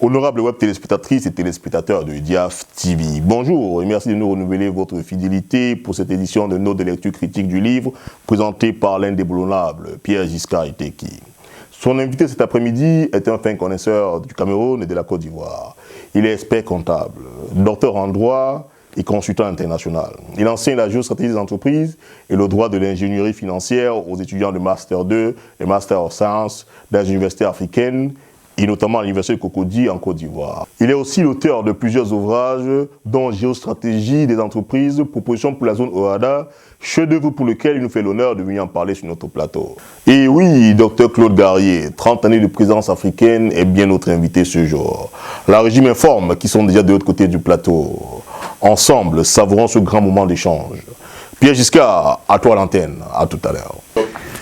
Honorables web téléspectatrices et téléspectateurs de Diaf TV, bonjour et merci de nous renouveler votre fidélité pour cette édition de Notes de lecture critique du livre présenté par l'indéboulonnable Pierre Giscard Itéki. Son invité cet après-midi est un fin connaisseur du Cameroun et de la Côte d'Ivoire. Il est expert comptable, docteur en droit et consultant international. Il enseigne la géostratégie des entreprises et le droit de l'ingénierie financière aux étudiants de Master 2 et Master of Science des universités africaines et notamment à l'Université de Cocody en Côte d'Ivoire. Il est aussi l'auteur de plusieurs ouvrages, dont Géostratégie des entreprises, propositions pour la zone OHADA, chef-d'œuvre pour lequel il nous fait l'honneur de venir en parler sur notre plateau. Et oui, Dr Claude Garrier, 30 années de présence africaine, est bien notre invité ce jour. La régie m'informe qu'ils sont déjà de l'autre côté du plateau. Ensemble, savourons ce grand moment d'échange. Pierre Giscard, à toi l'antenne. À tout à l'heure.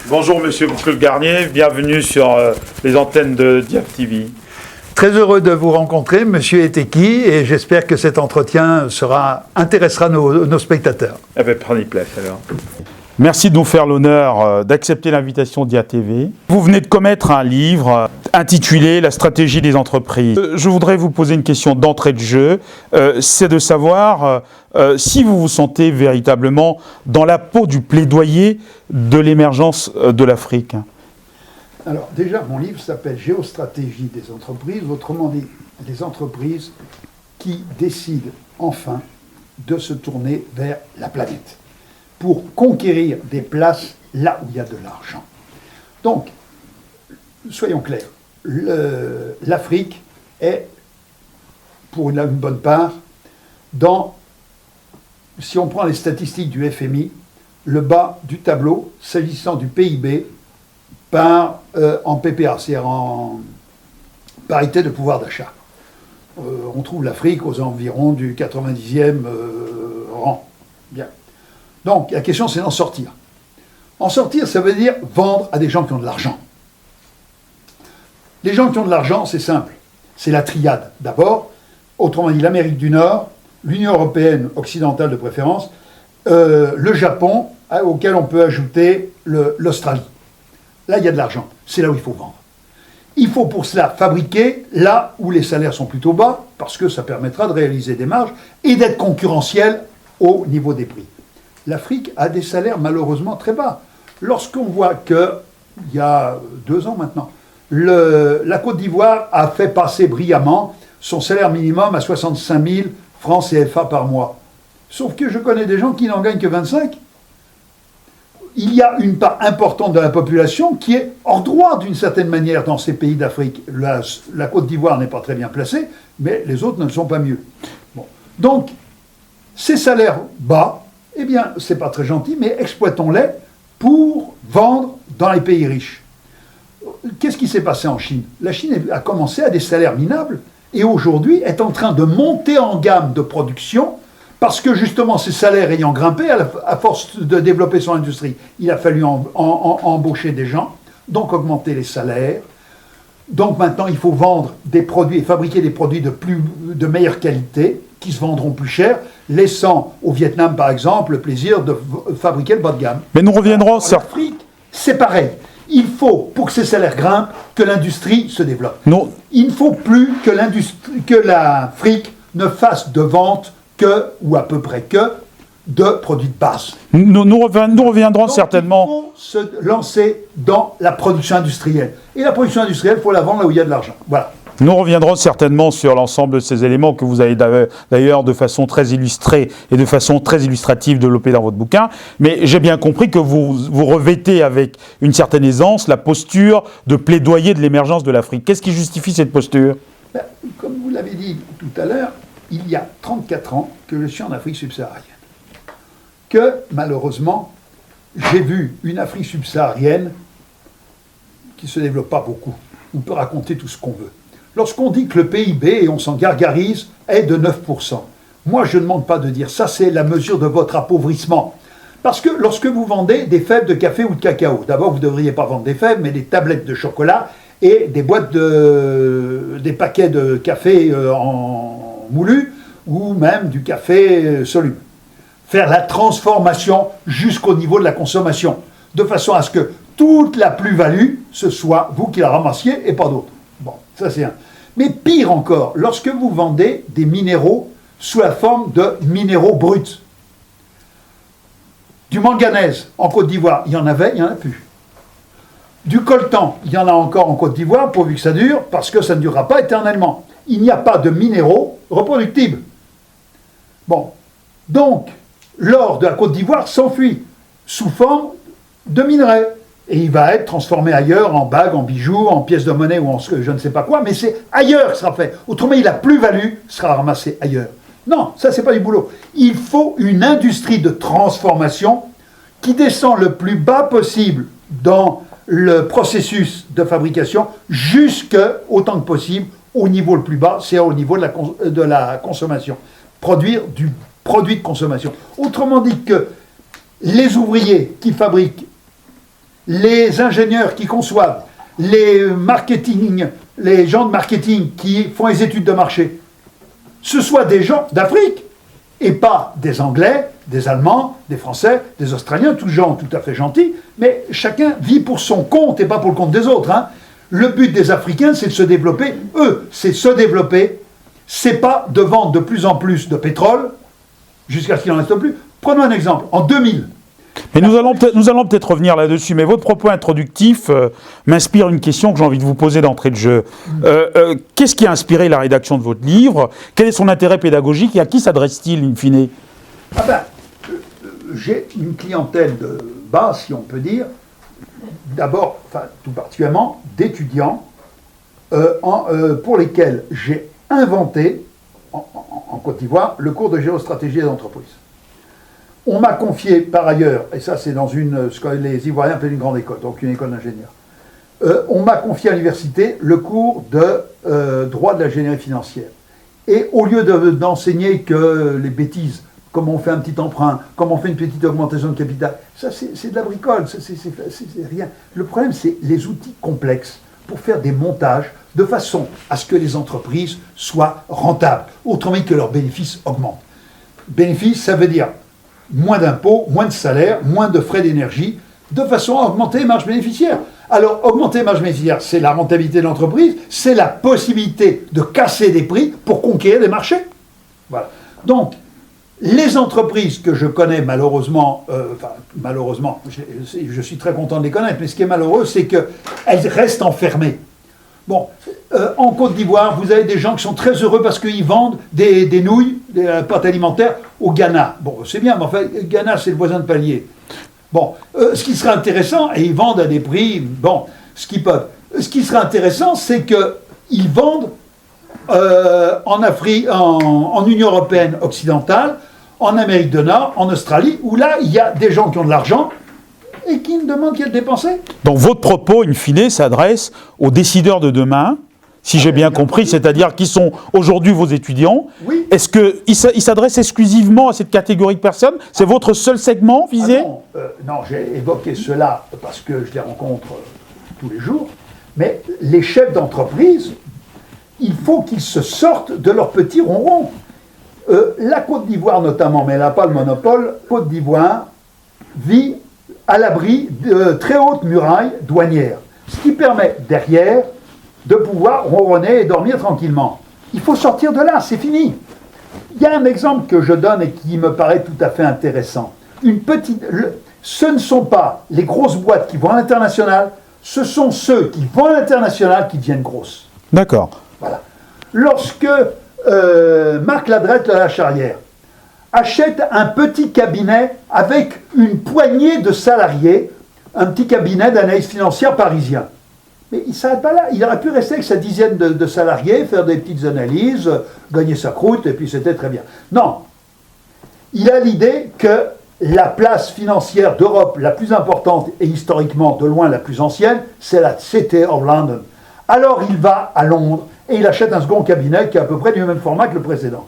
Bonjour Monsieur Claude Garnier, bienvenue sur les antennes de Diaf TV. Très heureux de vous rencontrer, Monsieur Itéki, et j'espère que cet entretien intéressera nos spectateurs. Eh bien, prenez place alors. Merci de nous faire l'honneur d'accepter l'invitation d'Diaf TV. Vous venez de commettre un livre intitulé « La stratégie des entreprises ». Je voudrais vous poser une question d'entrée de jeu, c'est de savoir si vous vous sentez véritablement dans la peau du plaidoyer de l'émergence de l'Afrique. Alors déjà, mon livre s'appelle « Géostratégie des entreprises », autrement dit, des entreprises qui décident enfin de se tourner vers la planète pour conquérir des places là où il y a de l'argent. Donc, soyons clairs, l'Afrique est, pour une bonne part, si on prend les statistiques du FMI, le bas du tableau, s'agissant du PIB, en PPA, c'est-à-dire en parité de pouvoir d'achat. On trouve l'Afrique aux environs du 90e rang. Bien. Donc, la question, c'est d'en sortir. En sortir, ça veut dire vendre à des gens qui ont de l'argent. Les gens qui ont de l'argent, c'est simple. C'est la triade. D'abord, autrement dit, l'Amérique du Nord, l'Union européenne occidentale de préférence, le Japon, auquel on peut ajouter l'Australie. Là, il y a de l'argent. C'est là où il faut vendre. Il faut pour cela fabriquer là où les salaires sont plutôt bas, parce que ça permettra de réaliser des marges et d'être concurrentiel au niveau des prix. L'Afrique a des salaires malheureusement très bas. Lorsqu'on voit qu'il y a 2 ans maintenant, la Côte d'Ivoire a fait passer brillamment son salaire minimum à 65 000 francs CFA par mois. Sauf que je connais des gens qui n'en gagnent que 25. Il y a une part importante de la population qui est hors droit d'une certaine manière dans ces pays d'Afrique. La Côte d'Ivoire n'est pas très bien placée, mais les autres ne le sont pas mieux. Bon. Donc, ces salaires bas, eh bien, c'est pas très gentil, mais exploitons-les pour vendre dans les pays riches. Qu'est-ce qui s'est passé en Chine? La Chine a commencé à des salaires minables et aujourd'hui est en train de monter en gamme de production parce que justement ces salaires ayant grimpé à force de développer son industrie, il a fallu embaucher des gens, donc augmenter les salaires. Donc maintenant il faut vendre des produits et fabriquer des produits de meilleure qualité qui se vendront plus cher, laissant au Vietnam par exemple le plaisir de fabriquer le bas de gamme. Mais nous reviendrons sur l'Afrique, c'est pareil. Il faut, pour que ces salaires grimpent, que l'industrie se développe. Non. Il ne faut plus que l'Afrique ne fasse de vente ou à peu près de produits de base. Nous reviendrons. Donc, certainement. Il faut se lancer dans la production industrielle. Et la production industrielle, il faut la vendre là où il y a de l'argent. Voilà. Nous reviendrons certainement sur l'ensemble de ces éléments que vous avez d'ailleurs de façon très illustrée et de façon très illustrative développés dans votre bouquin. Mais j'ai bien compris que vous revêtez avec une certaine aisance la posture de plaidoyer de l'émergence de l'Afrique. Qu'est-ce qui justifie cette posture? Comme vous l'avez dit tout à l'heure, il y a 34 ans que je suis en Afrique subsaharienne. Que, malheureusement, j'ai vu une Afrique subsaharienne qui ne se développe pas beaucoup. On peut raconter tout ce qu'on veut. Lorsqu'on dit que le PIB, et on s'en gargarise, est de 9%, moi je ne demande pas de dire ça, c'est la mesure de votre appauvrissement. Parce que lorsque vous vendez des fèves de café ou de cacao, d'abord vous ne devriez pas vendre des fèves, mais des tablettes de chocolat et des des paquets de café en moulu ou même du café soluble. Faire la transformation jusqu'au niveau de la consommation, de façon à ce que toute la plus-value, ce soit vous qui la ramassiez et pas d'autres. Bon, ça c'est un. Mais pire encore, lorsque vous vendez des minéraux sous la forme de minéraux bruts, du manganèse en Côte d'Ivoire, il y en avait, il n'y en a plus. Du coltan, il y en a encore en Côte d'Ivoire, pourvu que ça dure, parce que ça ne durera pas éternellement. Il n'y a pas de minéraux reproductibles. Bon, donc, l'or de la Côte d'Ivoire s'enfuit sous forme de minerais. Et il va être transformé ailleurs, en bagues, en bijoux, en pièces de monnaie ou en je ne sais pas quoi, mais c'est ailleurs que sera fait. Autrement, la plus-value sera ramassée ailleurs. Non, ça, c'est pas du boulot. Il faut une industrie de transformation qui descend le plus bas possible dans le processus de fabrication, jusque, autant que possible, au niveau le plus bas, c'est au niveau de la consommation. Produire du produit de consommation. Autrement dit que les ouvriers qui fabriquent, les ingénieurs qui conçoivent, les gens de marketing qui font les études de marché, ce soient des gens d'Afrique, et pas des Anglais, des Allemands, des Français, des Australiens, tous gens tout à fait gentils, mais chacun vit pour son compte et pas pour le compte des autres. Hein. Le but des Africains, c'est de se développer. Eux, c'est se développer. C'est pas de vendre de plus en plus de pétrole, jusqu'à ce qu'il n'en reste plus. Prenons un exemple. En 2000, mais nous allons peut-être revenir là-dessus, mais votre propos introductif m'inspire une question que j'ai envie de vous poser d'entrée de jeu. Qu'est-ce qui a inspiré la rédaction de votre livre? Quel est son intérêt pédagogique et à qui s'adresse-t-il, in fine? J'ai une clientèle de base, si on peut dire, d'abord, tout particulièrement, d'étudiants pour lesquels j'ai inventé, en Côte d'Ivoire, le cours de géostratégie des entreprises. On m'a confié par ailleurs, et ça c'est dans ce que les Ivoiriens appellent une grande école, donc une école d'ingénieurs, on m'a confié à l'université le cours de droit de l'ingénierie financière. Et au lieu d'enseigner que les bêtises, comment on fait un petit emprunt, comment on fait une petite augmentation de capital, ça c'est de la bricole, c'est rien. Le problème c'est les outils complexes pour faire des montages de façon à ce que les entreprises soient rentables, autrement que leurs bénéfices augmentent. Bénéfices, ça veut dire moins d'impôts, moins de salaires, moins de frais d'énergie, de façon à augmenter les marges bénéficiaires. Alors, augmenter les marges bénéficiaires, c'est la rentabilité de l'entreprise, c'est la possibilité de casser des prix pour conquérir des marchés. Voilà. Donc, les entreprises que je connais malheureusement, je suis très content de les connaître, mais ce qui est malheureux, c'est qu'elles restent enfermées. Bon, en Côte d'Ivoire, vous avez des gens qui sont très heureux parce qu'ils vendent des nouilles, des pâtes alimentaires au Ghana. Bon, c'est bien, mais enfin, Ghana, c'est le voisin de palier. Bon, ce qui serait intéressant, et ils vendent à des prix, bon, ce qu'ils peuvent. Ce qui serait intéressant, c'est qu'ils vendent en Afrique, en Union européenne occidentale, en Amérique du Nord, en Australie, où là, il y a des gens qui ont de l'argent, et qui ne demandent qu'à le dépenser. Donc votre propos, in fine, s'adresse aux décideurs de demain, si j'ai bien compris, c'est-à-dire qui sont aujourd'hui vos étudiants. Oui. Est-ce qu'il s'adresse exclusivement à cette catégorie de personnes? C'est votre seul segment visé? Non, j'ai évoqué cela parce que je les rencontre tous les jours, mais les chefs d'entreprise, il faut qu'ils se sortent de leur petit ronron. La Côte d'Ivoire notamment, mais elle n'a pas le monopole, Côte d'Ivoire vit à l'abri de très hautes murailles douanières, ce qui permet derrière de pouvoir ronronner et dormir tranquillement. Il faut sortir de là, c'est fini. Il y a un exemple que je donne et qui me paraît tout à fait intéressant. Ce ne sont pas les grosses boîtes qui vont à l'international, ce sont ceux qui vont à l'international qui deviennent grosses. D'accord. Voilà. Lorsque Marc Ladrette de la Charrière achète un petit cabinet avec une poignée de salariés, un petit cabinet d'analyse financière parisien. Mais il ne s'arrête pas là. Il aurait pu rester avec sa dizaine de salariés, faire des petites analyses, gagner sa croûte, et puis c'était très bien. Non. Il a l'idée que la place financière d'Europe la plus importante et historiquement de loin la plus ancienne, c'est la City of London. Alors il va à Londres et il achète un second cabinet qui est à peu près du même format que le précédent.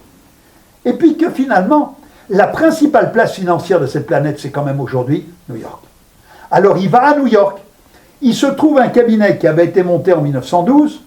Et puis que finalement, la principale place financière de cette planète, c'est quand même aujourd'hui New York. Alors il va à New York, il se trouve un cabinet qui avait été monté en 1912,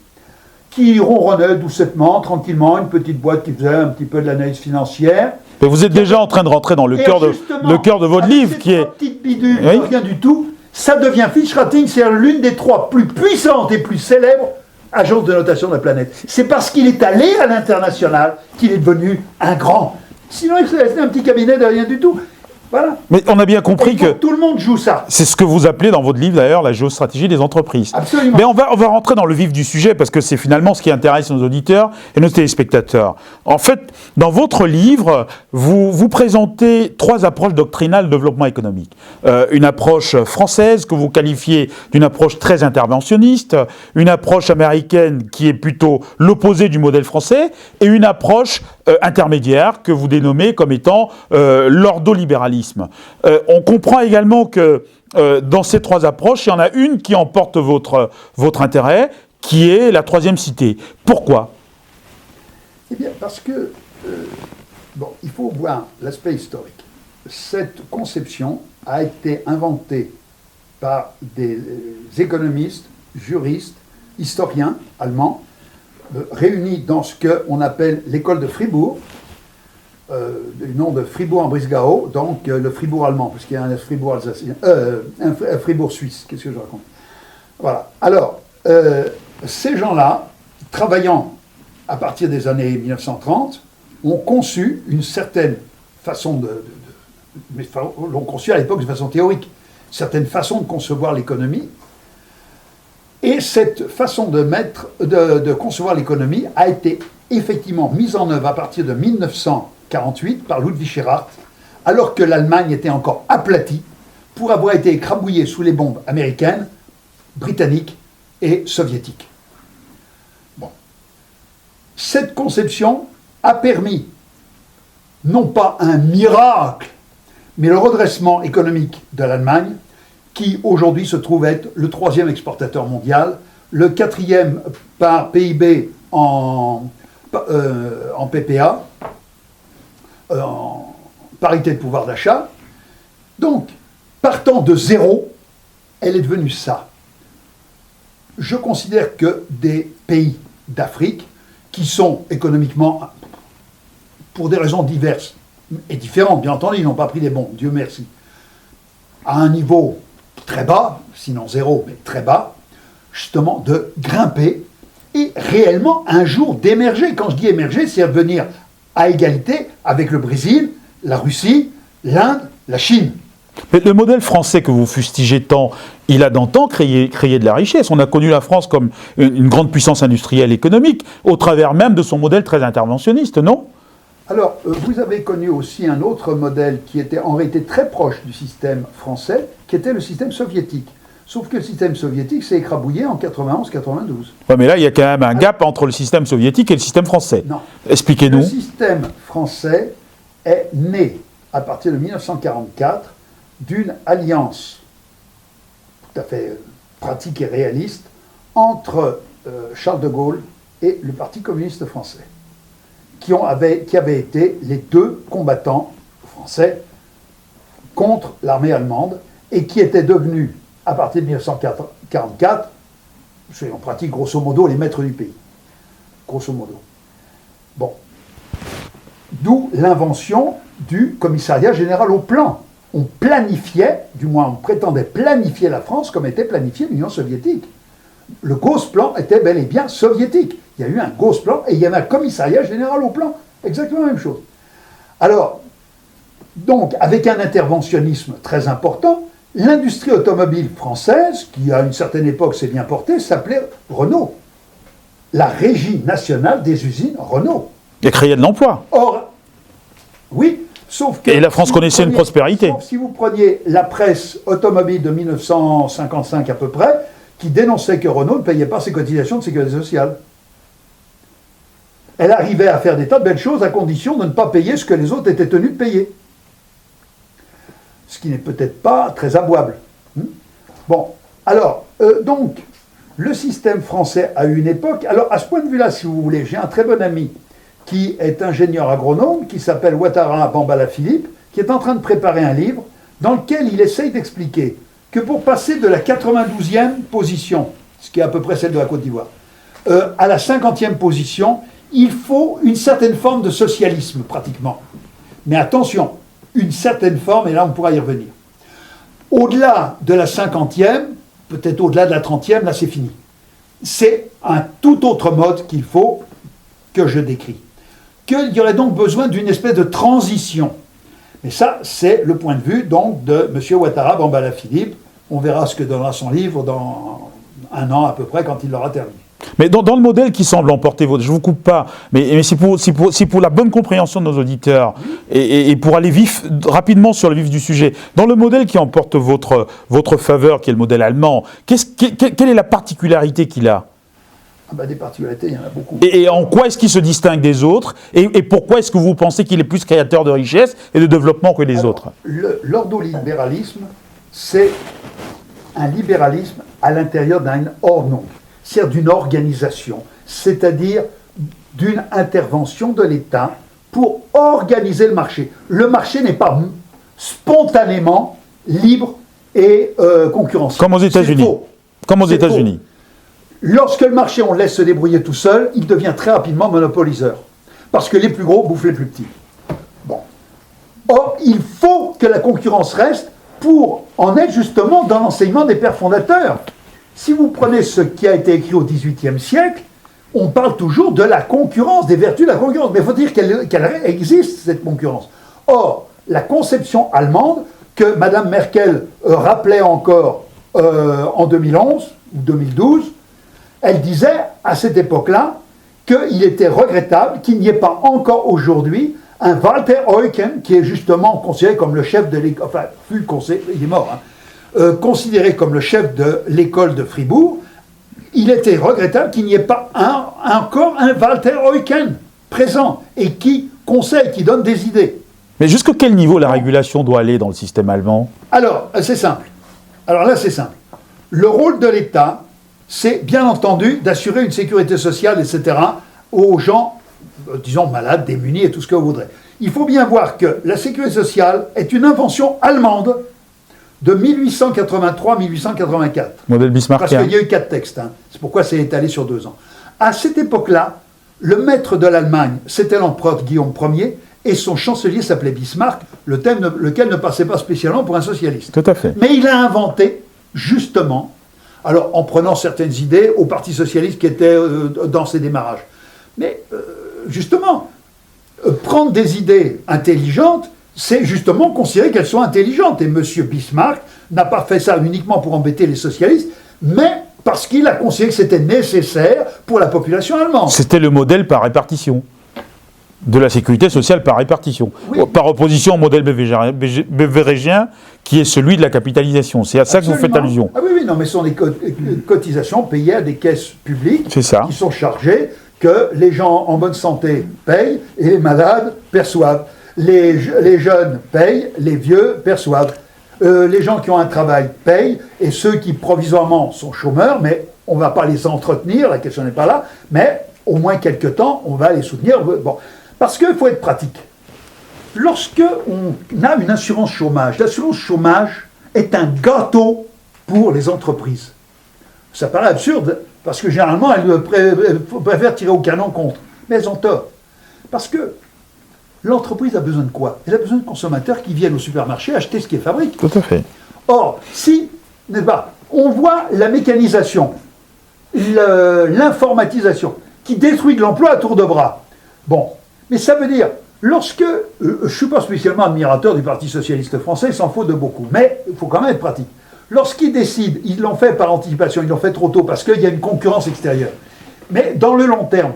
qui ronronnait doucement, tranquillement, une petite boîte qui faisait un petit peu de l'analyse financière. Mais vous êtes déjà en train de rentrer dans le cœur de votre livre, qui est... petite bidule, oui. Rien du tout, ça devient Fitch Ratings, c'est l'une des trois plus puissantes et plus célèbres agence de notation de la planète. C'est parce qu'il est allé à l'international qu'il est devenu un grand. Sinon, il serait resté un petit cabinet de rien du tout. Voilà. Mais on a bien compris que tout le monde joue ça. c'est ce que vous appelez dans votre livre d'ailleurs la géostratégie des entreprises. Absolument. Mais on va rentrer dans le vif du sujet parce que c'est finalement ce qui intéresse nos auditeurs et nos téléspectateurs. En fait, dans votre livre, vous présentez 3 approches doctrinales de développement économique. Une approche française que vous qualifiez d'une approche très interventionniste, une approche américaine qui est plutôt l'opposé du modèle français et une approche intermédiaire que vous dénommez comme étant l'ordolibéralisme. On comprend également que dans ces 3 approches, il y en a une qui emporte votre intérêt, qui est la 3e citée. Pourquoi ? Eh bien, parce que, il faut voir l'aspect historique. Cette conception a été inventée par des économistes, juristes, historiens allemands, réunis dans ce qu'on appelle l'école de Fribourg, du nom de Fribourg-en-Brisgau, donc le Fribourg allemand, parce qu'il y a un Fribourg alsacien, un Fribourg suisse, qu'est-ce que je raconte ? Voilà. Alors, ces gens-là, travaillant à partir des années 1930, ont conçu une certaine façon mais l'ont conçu à l'époque de façon théorique, une certaine façon de concevoir l'économie. Et cette façon de concevoir l'économie a été effectivement mise en œuvre à partir de 1948 par Ludwig Erhard, alors que l'Allemagne était encore aplatie pour avoir été écrabouillée sous les bombes américaines, britanniques et soviétiques. Bon. Cette conception a permis, non pas un miracle, mais le redressement économique de l'Allemagne, qui aujourd'hui se trouve être le 3e exportateur mondial, le 4e par PIB en PPA, en parité de pouvoir d'achat. Donc, partant de zéro, elle est devenue ça. Je considère que des pays d'Afrique, qui sont économiquement, pour des raisons diverses et différentes, bien entendu, ils n'ont pas pris les bons, Dieu merci, à un niveau très bas, sinon zéro, mais très bas, justement de grimper et réellement un jour d'émerger. Quand je dis émerger, c'est revenir à égalité avec le Brésil, la Russie, l'Inde, la Chine. Mais le modèle français que vous fustigez tant, il a d'antan créé de la richesse. On a connu la France comme une grande puissance industrielle économique, au travers même de son modèle très interventionniste, non ? Alors, vous avez connu aussi un autre modèle qui était en réalité très proche du système français, qui était le système soviétique. Sauf que le système soviétique s'est écrabouillé en 91-92. Ouais, mais là, il y a quand même un gap entre le système soviétique et le système français. Non. Expliquez-nous. Le système français est né, à partir de 1944, d'une alliance tout à fait pratique et réaliste entre Charles de Gaulle et le Parti communiste français, qui avaient été les 2 combattants français contre l'armée allemande et qui étaient devenus, à partir de 1944, en pratique grosso modo, les maîtres du pays. Grosso modo. Bon. D'où l'invention du commissariat général au plan. On planifiait, du moins on prétendait planifier la France comme était planifiée l'Union soviétique. Le Gosplan était bel et bien soviétique. Il y a eu un Gosplan et il y avait un commissariat général au plan. Exactement la même chose. Alors, donc, avec un interventionnisme très important, l'industrie automobile française, qui à une certaine époque s'est bien portée, s'appelait Renault. La Régie nationale des usines Renault. Et créer de l'emploi. Or, oui, sauf que... Et la France connaissait une prospérité. Sauf si vous preniez la presse automobile de 1955 à peu près, qui dénonçait que Renault ne payait pas ses cotisations de sécurité sociale. Elle arrivait à faire des tas de belles choses à condition de ne pas payer ce que les autres étaient tenus de payer. Ce qui n'est peut-être pas très avouable. Bon, alors, donc, le système français a eu une époque... Alors, à ce point de vue-là, si vous voulez, j'ai un très bon ami qui est ingénieur agronome, qui s'appelle Ouattara Bambala Philippe, qui est en train de préparer un livre dans lequel il essaye d'expliquer que pour passer de la 92e position, ce qui est à peu près celle de la Côte d'Ivoire, à la 50e position, il faut une certaine forme de socialisme, pratiquement. Mais attention, une certaine forme, et là on pourra y revenir. Au-delà de la 50e, peut-être au-delà de la 30e, là c'est fini. c'est un tout autre mode qu'il faut que je décris. Qu'il y aurait donc besoin d'une espèce de transition. Et ça, c'est le point de vue donc de M. Ouattara Bambala Philippe. On verra ce que donnera son livre dans 1 an à peu près quand il l'aura terminé. Mais dans le modèle qui semble emporter votre... Je ne vous coupe pas, mais c'est pour la bonne compréhension de nos auditeurs et pour aller rapidement sur le vif du sujet. Dans le modèle qui emporte votre faveur, qui est le modèle allemand, quelle est la particularité qu'il a ? Des particularités, il y en a beaucoup. Et en quoi est-ce qu'il se distingue des autres ? Et pourquoi est-ce que vous pensez qu'il est plus créateur de richesse et de développement que les autres ? L'ordolibéralisme, c'est un libéralisme à l'intérieur d'un ordre, c'est-à-dire d'une organisation, c'est-à-dire d'une intervention de l'État pour organiser le marché. Le marché n'est pas spontanément libre et concurrentiel. Comme aux États-Unis. Comme aux États-Unis. Lorsque le marché, on le laisse se débrouiller tout seul, il devient très rapidement monopoliseur. Parce que les plus gros bouffent les plus petits. Bon. Or, il faut que la concurrence reste pour en être justement dans l'enseignement des pères fondateurs. Si vous prenez ce qui a été écrit au XVIIIe siècle, on parle toujours de la concurrence, des vertus de la concurrence. Mais il faut dire qu'elle existe, cette concurrence. Or, la conception allemande, que Mme Merkel rappelait encore en 2011 ou 2012, elle disait à cette époque-là qu'il était regrettable qu'il n'y ait pas encore aujourd'hui un Walter Eucken, qui est justement considéré comme le chef de l'école, enfin, il est mort, considéré comme le chef de l'école de Fribourg. Il était regrettable qu'il n'y ait pas encore un Walter Eucken présent et qui conseille, qui donne des idées. Mais jusqu'à quel niveau la régulation doit aller dans le système allemand ? Alors, c'est simple. Alors là, c'est simple. Le rôle de l'État, c'est bien entendu d'assurer une sécurité sociale, etc., aux gens, disons, malades, démunis et tout ce que vous voudrez. Il faut bien voir que la sécurité sociale est une invention allemande de 1883-1884. Modèle bismarckien. Parce qu'il y a eu 4 textes. C'est pourquoi c'est étalé sur 2 ans. À cette époque-là, le maître de l'Allemagne, c'était l'empereur Guillaume Ier, et son chancelier s'appelait Bismarck, lequel ne passait pas spécialement pour un socialiste. Tout à fait. Mais il a inventé, justement, alors en prenant certaines idées au Parti socialiste qui était dans ses démarrages. Mais justement, prendre des idées intelligentes, c'est justement considérer qu'elles sont intelligentes. Et M. Bismarck n'a pas fait ça uniquement pour embêter les socialistes, mais parce qu'il a considéré que c'était nécessaire pour la population allemande. C'était le modèle par répartition. De la sécurité sociale par répartition. Oui. Par opposition au modèle beveridgien, qui est celui de la capitalisation. C'est à ça que vous faites allusion. Ah oui, non, mais ce sont des cotisations payées à des caisses publiques qui sont chargées, que les gens en bonne santé payent et les malades perçoivent. Les jeunes payent, les vieux perçoivent. Les gens qui ont un travail payent, et ceux qui provisoirement sont chômeurs, mais on ne va pas les entretenir, la question n'est pas là, mais au moins quelque temps, on va les soutenir. Bon. Parce qu'il faut être pratique. Lorsque on a une assurance chômage, l'assurance chômage est un gâteau pour les entreprises. Ça paraît absurde, parce que généralement, elles préfèrent tirer au canon contre. Mais elles ont tort. Parce que l'entreprise a besoin de quoi ? Elle a besoin de consommateurs qui viennent au supermarché acheter ce qu'elle fabrique. Tout à fait. Or, si, n'est-ce pas, on voit la mécanisation, l'informatisation, qui détruit de l'emploi à tour de bras. Bon, mais ça veut dire, lorsque, je ne suis pas spécialement admirateur du Parti socialiste français, il s'en faut de beaucoup, mais il faut quand même être pratique. Lorsqu'ils décident, ils l'ont fait par anticipation, ils l'ont fait trop tôt, parce qu'il y a une concurrence extérieure. Mais dans le long terme,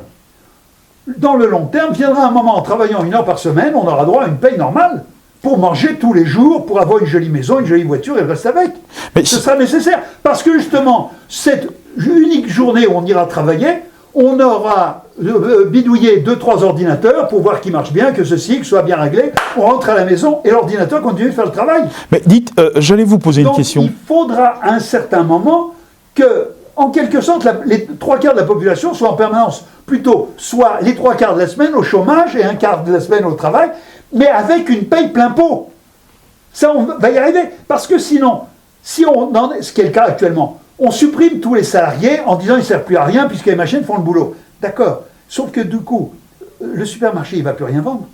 viendra un moment, en travaillant 1 heure par semaine, on aura droit à une paye normale, pour manger tous les jours, pour avoir une jolie maison, une jolie voiture, et le reste avec. Mais ce sera nécessaire, parce que justement, cette unique journée où on ira travailler, on aura bidouillé 2-3 ordinateurs pour voir qu'ils marchent bien, que ceci soit bien réglé. On rentre à la maison et l'ordinateur continue de faire le travail. Mais dites, j'allais vous poser une question. Il faudra à un certain moment que, en quelque sorte, les 3/4 de la population soient en permanence, plutôt soit les 3/4 de la semaine au chômage et 1/4 de la semaine au travail, mais avec une paye plein pot. Ça, on va y arriver. Parce que sinon, ce qui est le cas actuellement, on supprime tous les salariés en disant qu'ils ne servent plus à rien puisque les machines font le boulot. D'accord. Sauf que du coup, le supermarché, il ne va plus rien vendre.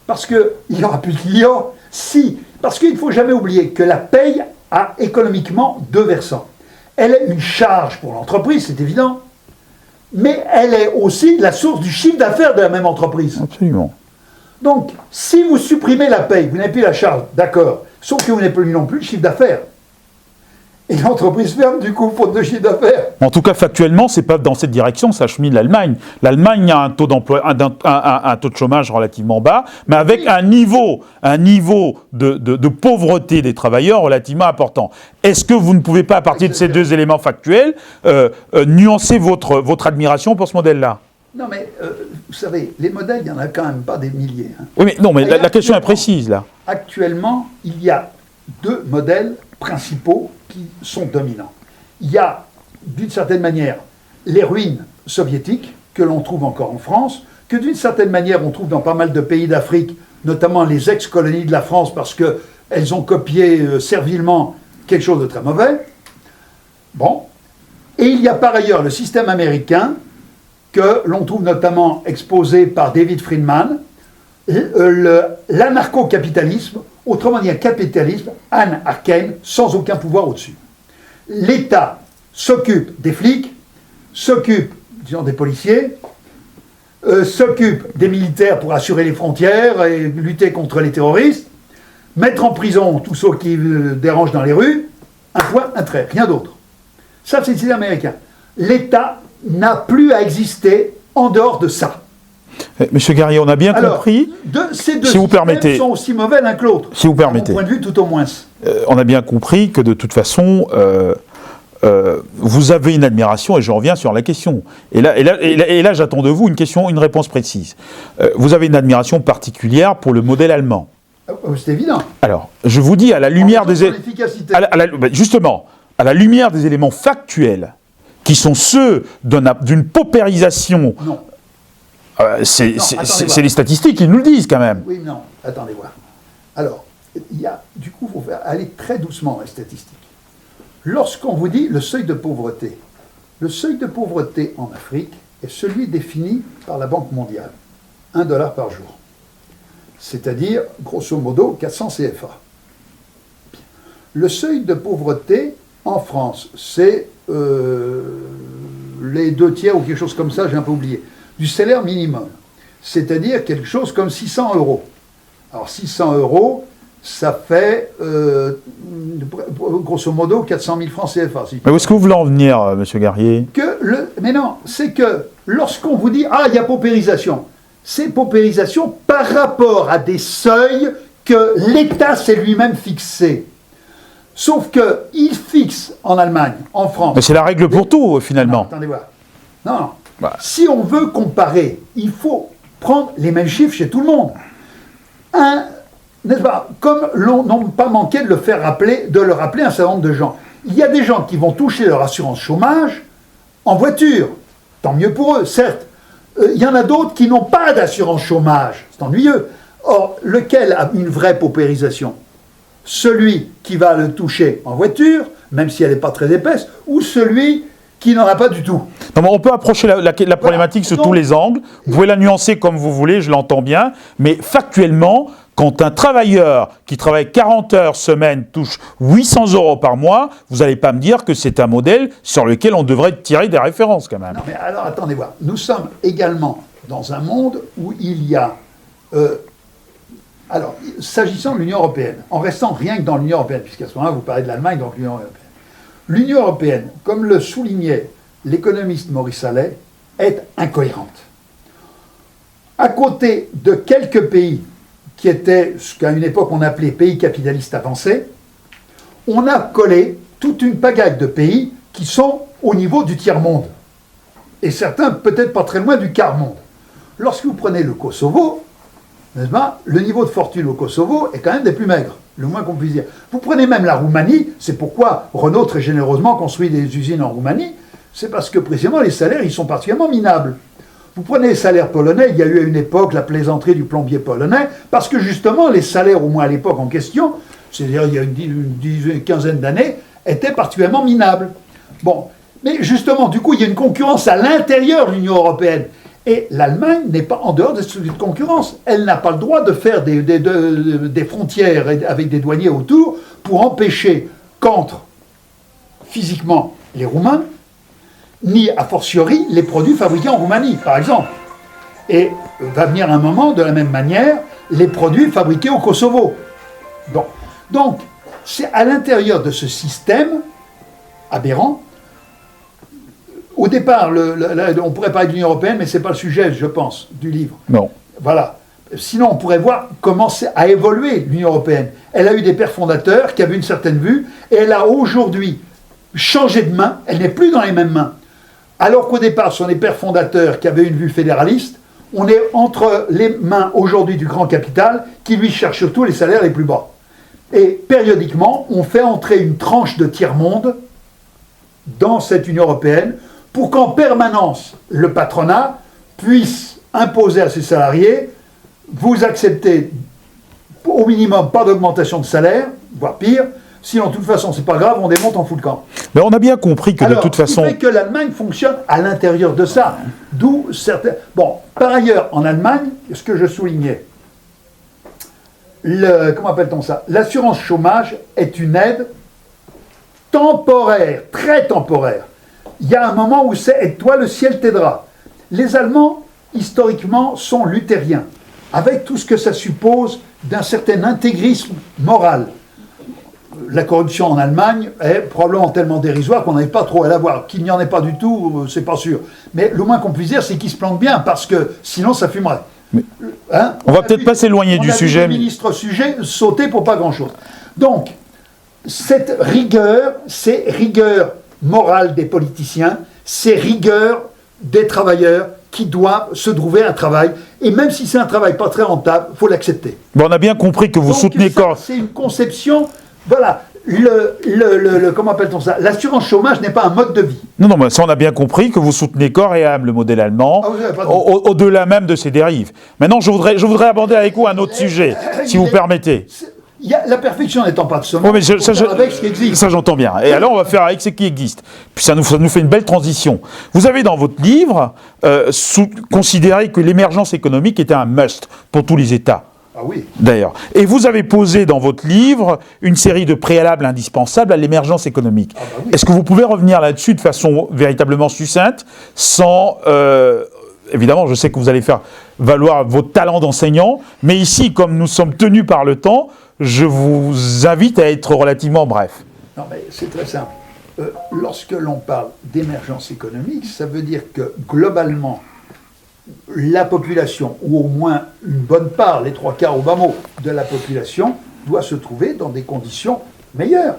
Parce qu'il n'y aura plus de clients. Si. Parce qu'il ne faut jamais oublier que la paye a économiquement 2 versants. elle est une charge pour l'entreprise, c'est évident, mais elle est aussi la source du chiffre d'affaires de la même entreprise. Absolument. Donc, si vous supprimez la paye, vous n'avez plus la charge, d'accord, sauf que vous n'avez plus non plus le chiffre d'affaires. Et l'entreprise ferme, du coup, faute de chiffre d'affaires. En tout cas, factuellement, c'est pas dans cette direction que s'achemine l'Allemagne. L'Allemagne a un taux d'emploi, un taux de chômage relativement bas, mais avec un niveau de pauvreté des travailleurs relativement important. Est-ce que vous ne pouvez pas, à partir de ces deux éléments factuels, nuancer votre admiration pour ce modèle-là? Non, mais vous savez, les modèles, il n'y en a quand même pas des milliers. Hein. Oui, mais non, mais la question est précise, là. Actuellement, il y a deux modèles principaux qui sont dominants. Il y a, d'une certaine manière, les ruines soviétiques, que l'on trouve encore en France, que d'une certaine manière on trouve dans pas mal de pays d'Afrique, notamment les ex-colonies de la France, parce qu'elles ont copié servilement quelque chose de très mauvais. Bon. Et il y a par ailleurs le système américain, que l'on trouve notamment exposé par David Friedman, l'anarcho-capitalisme, autrement dit un capitalisme anarchaïque, sans aucun pouvoir au-dessus. L'État s'occupe des flics, s'occupe, disons, des policiers, s'occupe des militaires pour assurer les frontières et lutter contre les terroristes, mettre en prison tous ceux qui dérangent dans les rues, un point, un trait, rien d'autre. Ça, c'est le système américain. L'État n'a plus à exister en dehors de ça. Monsieur Garrier, on a bien compris. Ces deux si vous permettez, sont aussi mauvais l'un que l'autre. Si vous permettez. De mon point de vue, tout au moins. On a bien compris que de toute façon, vous avez une admiration, et je reviens sur la question. Et là, j'attends de vous une réponse précise. Vous avez une admiration particulière pour le modèle allemand. C'est évident. Alors, je vous dis, à la lumière des justement, à la lumière des éléments factuels, qui sont ceux d'une paupérisation. Non. C'est les statistiques qui nous le disent quand même. Oui, non, attendez voir. Alors, du coup, il faut aller très doucement dans les statistiques. Lorsqu'on vous dit le seuil de pauvreté en Afrique est celui défini par la Banque mondiale, $1 par jour. C'est-à-dire, grosso modo, 400 CFA. Le seuil de pauvreté en France, c'est les 2 tiers ou quelque chose comme ça, j'ai un peu oublié, du salaire minimum. C'est-à-dire quelque chose comme 600 €. Alors 600 €, ça fait grosso modo 400 000 francs CFA. Si mais où est-ce que vous voulez en venir, monsieur Garrier? Mais non, c'est que lorsqu'on vous dit « Ah, il y a paupérisation », c'est paupérisation par rapport à des seuils que l'État s'est lui-même fixé. Sauf qu'il fixe en Allemagne, en France... Mais c'est la règle pour tout, finalement. Non, attendez voir. Non. Si on veut comparer, il faut prendre les mêmes chiffres chez tout le monde. N'est-ce pas? Comme n'ont pas manqué de le rappeler un certain nombre de gens. Il y a des gens qui vont toucher leur assurance chômage en voiture. Tant mieux pour eux, certes. Il y en a d'autres qui n'ont pas d'assurance chômage. C'est ennuyeux. Or, lequel a une vraie paupérisation? Celui qui va le toucher en voiture, même si elle n'est pas très épaisse, ou celui qui n'en a pas du tout. Non, mais on peut approcher la problématique sous tous les angles. Vous pouvez la nuancer comme vous voulez, je l'entends bien. Mais factuellement, quand un travailleur qui travaille 40 heures semaine touche 800 € par mois, vous n'allez pas me dire que c'est un modèle sur lequel on devrait tirer des références quand même. Non, mais alors attendez voir. Nous sommes également dans un monde où il y a... alors, s'agissant de l'Union européenne, en restant rien que dans l'Union européenne, puisqu'à ce moment-là, vous parlez de l'Allemagne, donc l'Union européenne. L'Union européenne, comme le soulignait l'économiste Maurice Allais, est incohérente. À côté de quelques pays qui étaient ce qu'à une époque on appelait pays capitalistes avancés, on a collé toute une pagaille de pays qui sont au niveau du tiers-monde. Et certains peut-être pas très loin du quart-monde. Lorsque vous prenez le Kosovo, n'est-ce pas, le niveau de fortune au Kosovo est quand même des plus maigres, le moins qu'on puisse dire. Vous prenez même la Roumanie, c'est pourquoi Renault très généreusement construit des usines en Roumanie, c'est parce que précisément les salaires, ils sont particulièrement minables. Vous prenez les salaires polonais, il y a eu à une époque la plaisanterie du plombier polonais, parce que justement les salaires, au moins à l'époque en question, c'est-à-dire il y a une quinzaine d'années, étaient particulièrement minables. Bon, mais justement, du coup, il y a une concurrence à l'intérieur de l'Union européenne. Et l'Allemagne n'est pas en dehors de cette concurrence. Elle n'a pas le droit de faire des frontières avec des douaniers autour pour empêcher qu'entrent physiquement les Roumains, ni a fortiori les produits fabriqués en Roumanie, par exemple. Et va venir un moment, de la même manière, les produits fabriqués au Kosovo. Bon. Donc, c'est à l'intérieur de ce système aberrant. Au départ, on pourrait parler de l'Union européenne, mais ce n'est pas le sujet, je pense, du livre. Non. Voilà. Sinon, on pourrait voir comment a évolué l'Union européenne. Elle a eu des pères fondateurs qui avaient une certaine vue, et elle a aujourd'hui changé de main, elle n'est plus dans les mêmes mains. Alors qu'au départ, ce sont les pères fondateurs qui avaient une vue fédéraliste, on est entre les mains aujourd'hui du grand capital, qui lui cherche surtout les salaires les plus bas. Et périodiquement, on fait entrer une tranche de tiers-monde dans cette Union européenne, pour qu'en permanence, le patronat puisse imposer à ses salariés, vous acceptez au minimum pas d'augmentation de salaire, voire pire, sinon de toute façon c'est pas grave, on démonte en fout le camp. Mais on a bien compris que de toute façon... Ce qui fait que l'Allemagne fonctionne à l'intérieur de ça, d'où certains... Bon, par ailleurs, en Allemagne, ce que je soulignais, comment appelle-t-on ça? L'assurance chômage est une aide temporaire, très temporaire. Il y a un moment où c'est « aide-toi, le ciel t'aidera ». Les Allemands, historiquement, sont luthériens, avec tout ce que ça suppose d'un certain intégrisme moral. La corruption en Allemagne est probablement tellement dérisoire qu'on n'arrive pas trop à la voir. Qu'il n'y en ait pas du tout, c'est pas sûr. Mais le moins qu'on puisse dire, c'est qu'ils se planquent bien, parce que sinon ça fumerait. Hein, on va peut-être pas s'éloigner du sujet. Le ministre sujet sauter pour pas grand-chose. Donc, cette rigueur, c'est rigueur morale des politiciens, c'est rigueur des travailleurs qui doivent se trouver un travail. Et même si c'est un travail pas très rentable, il faut l'accepter. Bon, on a bien compris que vous soutenez... C'est une conception... Voilà. Comment appelle-t-on ça? L'assurance chômage n'est pas un mode de vie. Non, mais ça on a bien compris que vous soutenez corps et âme le modèle allemand, au-delà même de ses dérives. Maintenant, je voudrais aborder avec vous un autre sujet, si vous permettez. La perfection n'étant pas de ce monde, avec ce qui existe. Ça j'entends bien. Et alors on va faire avec ce qui existe. Puis ça nous fait une belle transition. Vous avez dans votre livre considéré que l'émergence économique était un must pour tous les États. Ah oui. D'ailleurs. Et vous avez posé dans votre livre une série de préalables indispensables à l'émergence économique. Ah bah oui. Est-ce que vous pouvez revenir là-dessus de façon véritablement succincte, sans... évidemment, je sais que vous allez faire valoir votre talent d'enseignant, mais ici, comme nous sommes tenus par le temps, je vous invite à être relativement bref. Non, mais c'est très simple. Lorsque l'on parle d'émergence économique, ça veut dire que globalement, la population, ou au moins une bonne part, les 3/4 au bas mot de la population, doit se trouver dans des conditions meilleures.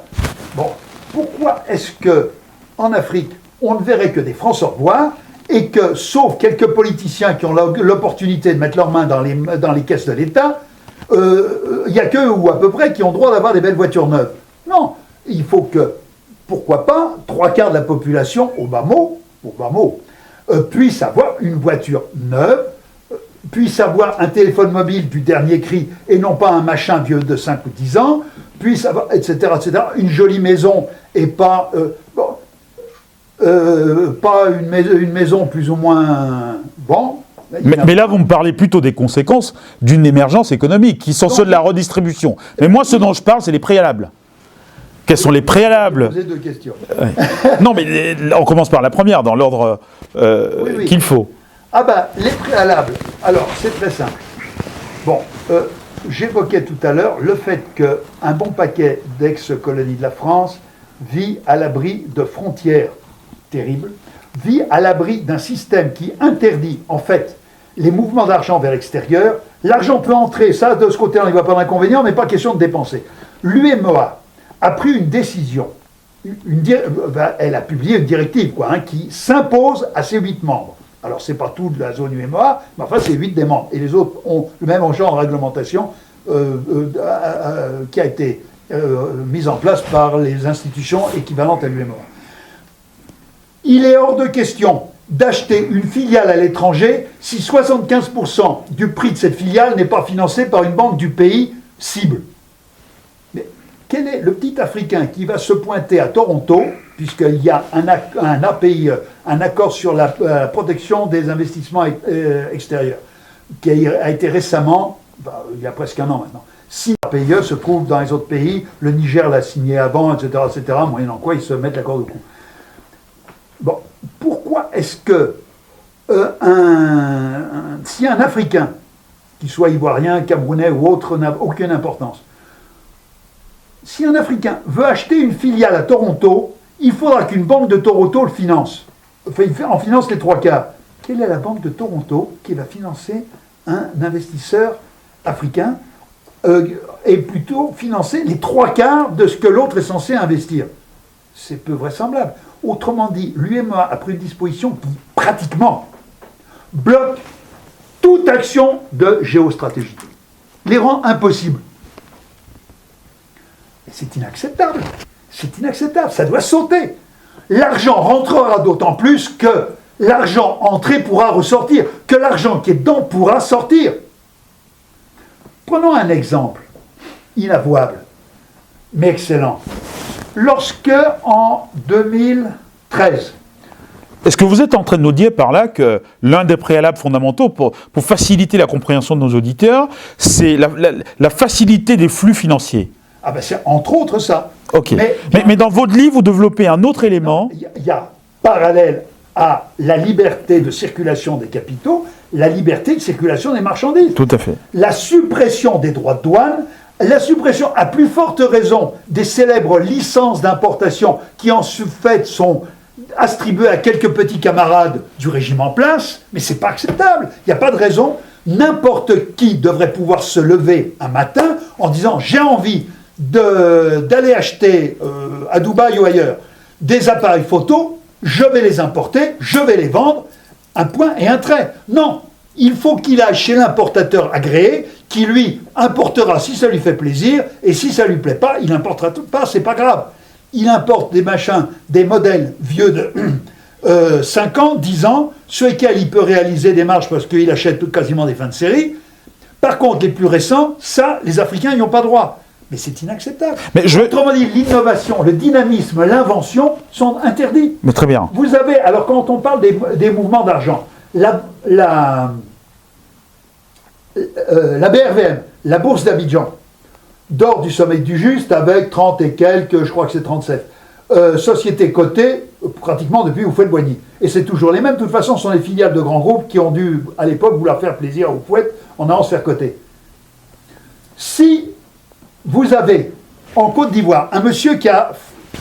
Bon, pourquoi est-ce que en Afrique, on ne verrait que des francs sur bois et que, sauf quelques politiciens qui ont l'opportunité de mettre leurs mains dans les caisses de l'État, il n'y a qu'eux ou à peu près qui ont droit d'avoir des belles voitures neuves? Non, il faut que, pourquoi pas, 3/4 de la population, au bas mot, puisse avoir une voiture neuve, puisse avoir un téléphone mobile du dernier cri et non pas un machin vieux de 5 ou 10 ans, puisse avoir, etc., une jolie maison et pas, pas une maison plus ou moins... Bon. Mais là, vous me parlez plutôt des conséquences d'une émergence économique, qui sont ceux de la redistribution. Mais moi, ce dont je parle, c'est les préalables. Quels sont les préalables? Poser deux questions. Non, mais on commence par la première, dans l'ordre qu'il faut. Ah ben, les préalables. Alors, c'est très simple. Bon, j'évoquais tout à l'heure le fait qu'un bon paquet d'ex-colonies de la France vit à l'abri de frontières terribles, vit à l'abri d'un système qui interdit, en fait, les mouvements d'argent vers l'extérieur. L'argent peut entrer, ça, de ce côté-là, il n'y va pas d'inconvénient, mais pas question de dépenser. L'UEMOA a pris une décision, elle a publié une directive qui s'impose à ses 8 membres. Alors, ce n'est pas tout de la zone UEMOA, mais enfin, c'est 8 des membres. Et les autres ont le même genre de réglementation qui a été mise en place par les institutions équivalentes à l'UEMOA. Il est hors de question d'acheter une filiale à l'étranger si 75% du prix de cette filiale n'est pas financé par une banque du pays cible. Mais quel est le petit Africain qui va se pointer à Toronto, puisqu'il y a un API, un accord sur la protection des investissements extérieurs, qui a été récemment, il y a presque un an maintenant, 6 APIE se trouvent dans les autres pays, le Niger l'a signé avant, etc., moyennant quoi ils se mettent l'accord de coup. est-ce que si un Africain, qu'il soit ivoirien, camerounais ou autre, n'a aucune importance, si un Africain veut acheter une filiale à Toronto, il faudra qu'une banque de Toronto le finance. Enfin, il en finance les 3/4. Quelle est la banque de Toronto qui va financer un investisseur africain et plutôt financer les 3/4 de ce que l'autre est censé investir? C'est peu vraisemblable. Autrement dit, l'UEMOA a pris une disposition qui, pratiquement, bloque toute action de géostratégie, les rend impossibles. Et c'est inacceptable. C'est inacceptable. Ça doit sauter. L'argent rentrera d'autant plus que l'argent entré pourra ressortir, que l'argent qui est dedans pourra sortir. Prenons un exemple inavouable, mais excellent. Lorsque, en 2013, est-ce que vous êtes en train de nous dire par là que l'un des préalables fondamentaux pour faciliter la compréhension de nos auditeurs, c'est la facilité des flux financiers? Ah ben c'est entre autres ça. Ok. Mais dans votre livre, vous développez un autre élément. Il y a parallèle à la liberté de circulation des capitaux, la liberté de circulation des marchandises. Tout à fait. La suppression des droits de douane, la suppression, à plus forte raison, des célèbres licences d'importation qui en fait sont attribuées à quelques petits camarades du régime en place, mais c'est pas acceptable. Il n'y a pas de raison. N'importe qui devrait pouvoir se lever un matin en disant « j'ai envie d'aller acheter à Dubaï ou ailleurs des appareils photo, je vais les importer, je vais les vendre, un point et un trait. » Non, il faut qu'il aille chez l'importateur agréé qui lui importera si ça lui fait plaisir et si ça lui plaît pas, il n'importera pas, c'est pas grave. Il importe des machins, des modèles vieux de 5 ans, 10 ans, sur lesquels il peut réaliser des marges parce qu'il achète quasiment des fins de série. Par contre, les plus récents, ça, les Africains n'y ont pas droit. Mais c'est inacceptable. Autrement dit, l'innovation, le dynamisme, l'invention sont interdits. Mais très bien. Vous avez, alors quand on parle des mouvements d'argent, la BRVM, la bourse d'Abidjan, dort du sommeil du juste avec 30 et quelques, je crois que c'est 37, sociétés cotées pratiquement depuis Houphouët-Boigny. Et c'est toujours les mêmes. De toute façon, ce sont les filiales de grands groupes qui ont dû, à l'époque, vouloir faire plaisir aux Houphouët en allant se faire coter. Si vous avez, en Côte d'Ivoire, un monsieur qui a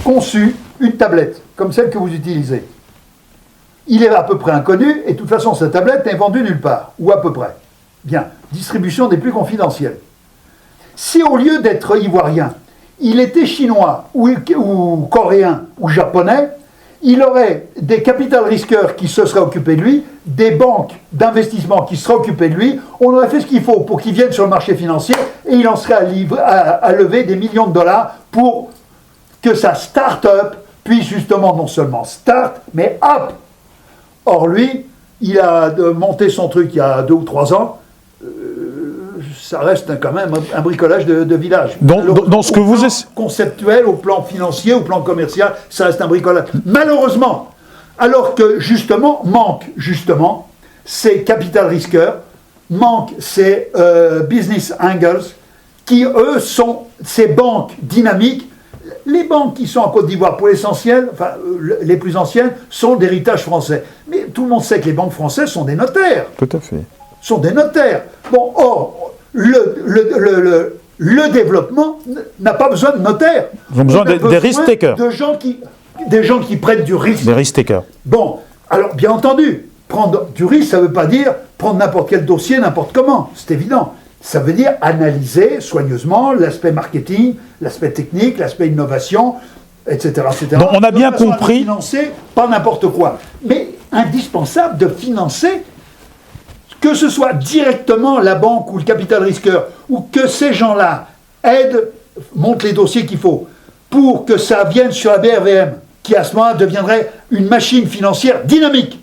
conçu une tablette, comme celle que vous utilisez, il est à peu près inconnu, et de toute façon, cette tablette n'est vendue nulle part, ou à peu près. Bien, distribution des plus confidentielles. Si au lieu d'être ivoirien, il était chinois, ou coréen, ou japonais, il aurait des capital risqueurs qui se seraient occupés de lui, des banques d'investissement qui se seraient occupées de lui, on aurait fait ce qu'il faut pour qu'il vienne sur le marché financier, et il en serait à lever des millions de dollars pour que sa start-up puisse justement non seulement start, mais up. Or lui, il a monté son truc il y a 2 ou 3 ans, ça reste quand même un bricolage de village. Dans ce que vous conceptuel, au plan financier, au plan commercial, ça reste un bricolage. Malheureusement, alors que manque ces capital risqueurs, manque ces business angles, qui eux sont ces banques dynamiques. Les banques qui sont en Côte d'Ivoire, pour l'essentiel, enfin les plus anciennes, sont d'héritage français. Mais tout le monde sait que les banques françaises sont des notaires. Tout à fait. Sont des notaires. Bon, or, le développement n'a pas besoin de notaires. Ils ont besoin des risk-takers. Des gens qui prennent du risque. Des risk-takers. Bon, alors bien entendu, prendre du risque, ça ne veut pas dire prendre n'importe quel dossier, n'importe comment. C'est évident. Ça veut dire analyser soigneusement l'aspect marketing, l'aspect technique, l'aspect innovation, etc. etc. Donc on a bien compris. Financer pas n'importe quoi. Mais indispensable de financer, que ce soit directement la banque ou le capital risqueur, ou que ces gens-là aident, montent les dossiers qu'il faut, pour que ça vienne sur la BRVM, qui à ce moment-là deviendrait une machine financière dynamique.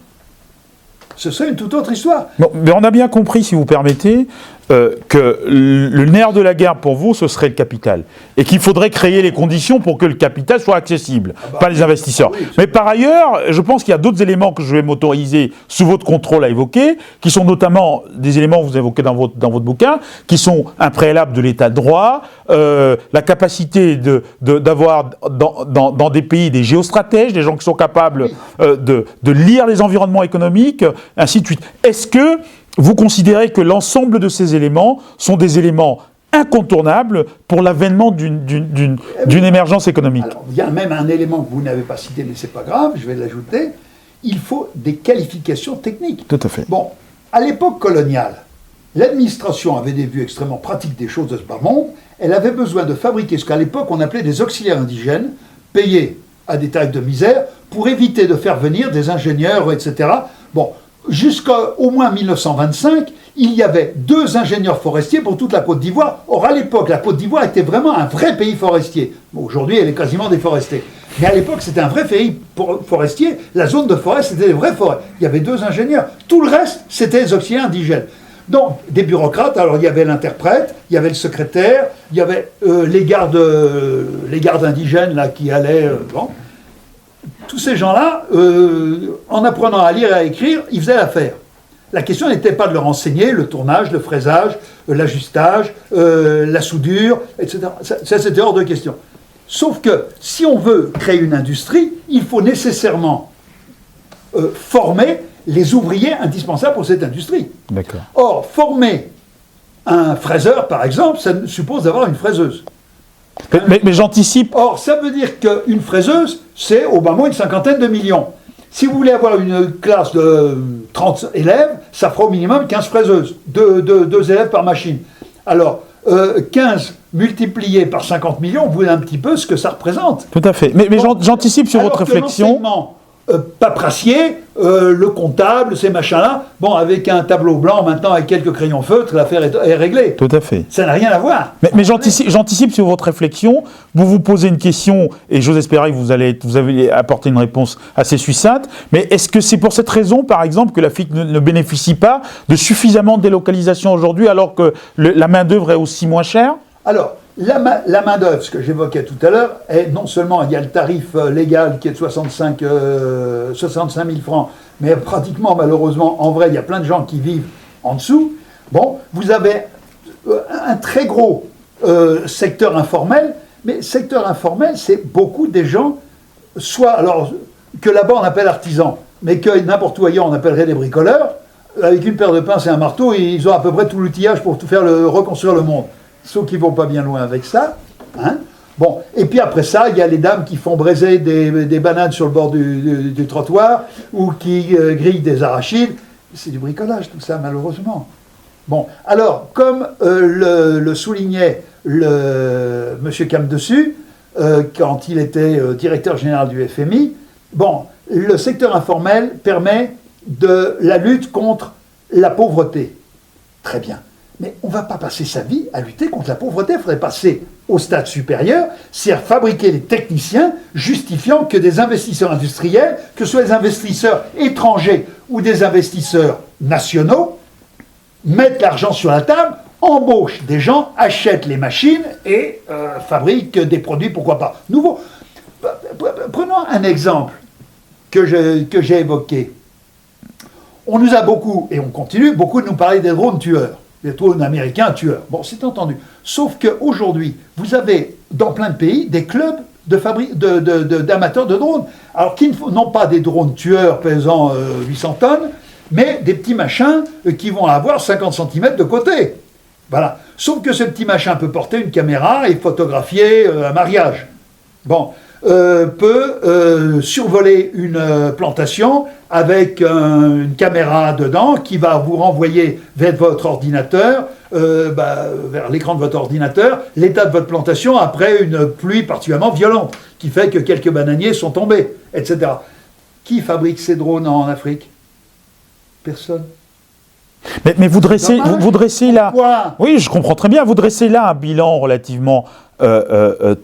Ce serait une toute autre histoire. Bon, mais on a bien compris, si vous permettez, que le nerf de la guerre pour vous, ce serait le capital. Et qu'il faudrait créer les conditions pour que le capital soit accessible, pas les investisseurs. Oui, mais par ailleurs, je pense qu'il y a d'autres éléments que je vais m'autoriser sous votre contrôle à évoquer, qui sont notamment des éléments que vous évoquez dans votre bouquin, qui sont un préalable de l'état de droit, la capacité d'avoir dans des pays des géostratèges, des gens qui sont capables de lire les environnements économiques, ainsi de suite. Est-ce que vous considérez que l'ensemble de ces éléments sont des éléments incontournables pour l'avènement d'une émergence économique? Alors, il y a même un élément que vous n'avez pas cité, mais c'est pas grave, je vais l'ajouter. Il faut des qualifications techniques. Tout à fait. Bon, à l'époque coloniale, l'administration avait des vues extrêmement pratiques des choses de ce bas monde. Elle avait besoin de fabriquer ce qu'à l'époque on appelait des auxiliaires indigènes, payés à des tarifs de misère, pour éviter de faire venir des ingénieurs, etc. Bon, jusqu'au moins 1925, il y avait 2 ingénieurs forestiers pour toute la Côte d'Ivoire. Or, à l'époque, la Côte d'Ivoire était vraiment un vrai pays forestier. Bon, aujourd'hui, elle est quasiment déforestée. Mais à l'époque, c'était un vrai pays forestier. La zone de forêt, c'était des vraies forêts. Il y avait 2 ingénieurs. Tout le reste, c'était des auxiliaires indigènes. Donc, des bureaucrates, alors il y avait l'interprète, il y avait le secrétaire, il y avait les gardes indigènes là, qui allaient... bon. Tous ces gens-là, en apprenant à lire et à écrire, ils faisaient l'affaire. La question n'était pas de leur enseigner le tournage, le fraisage, l'ajustage, la soudure, etc. Ça, c'était hors de question. Sauf que si on veut créer une industrie, il faut nécessairement former les ouvriers indispensables pour cette industrie. D'accord. Or, former un fraiseur, par exemple, ça suppose d'avoir une fraiseuse. Mais j'anticipe. Or, ça veut dire qu'une fraiseuse, c'est au bas mot une 50aine de millions. Si vous voulez avoir une classe de 30 élèves, ça fera au minimum 15 fraiseuses, 2 élèves par machine. Alors, 15 multiplié par 50 millions, vous voyez un petit peu ce que ça représente. Tout à fait. Mais j'anticipe sur votre réflexion. Paprassier, le comptable, ces machins-là, bon, avec un tableau blanc maintenant, avec quelques crayons feutres, l'affaire est réglée. Tout à fait. Ça n'a rien à voir. Mais j'anticipe sur votre réflexion. Vous vous posez une question, et j'ose espérer que vous avez apporté une réponse assez succincte. Mais est-ce que c'est pour cette raison, par exemple, que l'Afrique ne bénéficie pas de suffisamment de délocalisation aujourd'hui, alors que la main-d'œuvre est aussi moins chère? Alors, la main-d'œuvre, ce que j'évoquais tout à l'heure, est non seulement il y a le tarif légal qui est de 65 000 francs, mais pratiquement, malheureusement, en vrai, il y a plein de gens qui vivent en dessous. Bon, vous avez un très gros secteur informel, mais secteur informel, c'est beaucoup des gens, soit, alors, que là-bas on appelle artisans, mais que n'importe où ailleurs on appellerait des bricoleurs, avec une paire de pinces et un marteau, ils ont à peu près tout l'outillage pour tout faire reconstruire le monde. Sauf qu'ils ne vont pas bien loin avec ça. Hein. Bon, et puis après ça, il y a les dames qui font braiser des bananes sur le bord du trottoir ou qui grillent des arachides. C'est du bricolage tout ça, malheureusement. Bon, alors, comme le soulignait M. Camdessus, quand il était directeur général du FMI, bon, le secteur informel permet de la lutte contre la pauvreté. Très bien. Mais on ne va pas passer sa vie à lutter contre la pauvreté. Il faudrait passer au stade supérieur, c'est-à-dire fabriquer les techniciens justifiant que des investisseurs industriels, que ce soit des investisseurs étrangers ou des investisseurs nationaux, mettent l'argent sur la table, embauchent des gens, achètent les machines et fabriquent des produits, pourquoi pas, nouveaux. Prenons un exemple que j'ai évoqué. On nous a beaucoup, et on continue, beaucoup de nous parler des drones tueurs. Les drones américains tueurs. Bon, c'est entendu. Sauf qu'aujourd'hui, vous avez dans plein de pays des clubs d'amateurs de drones. Alors, qui n'ont pas des drones tueurs pesant 800 tonnes, mais des petits machins qui vont avoir 50 cm de côté. Voilà. Sauf que ce petit machin peut porter une caméra et photographier un mariage. Bon. Peut survoler une plantation avec une caméra dedans qui va vous renvoyer vers votre ordinateur, vers l'écran de votre ordinateur, l'état de votre plantation après une pluie particulièrement violente qui fait que quelques bananiers sont tombés, etc. Qui fabrique ces drones en Afrique? Personne. Mais vous dressez là... Pourquoi? Oui, je comprends très bien. Vous dressez là un bilan relativement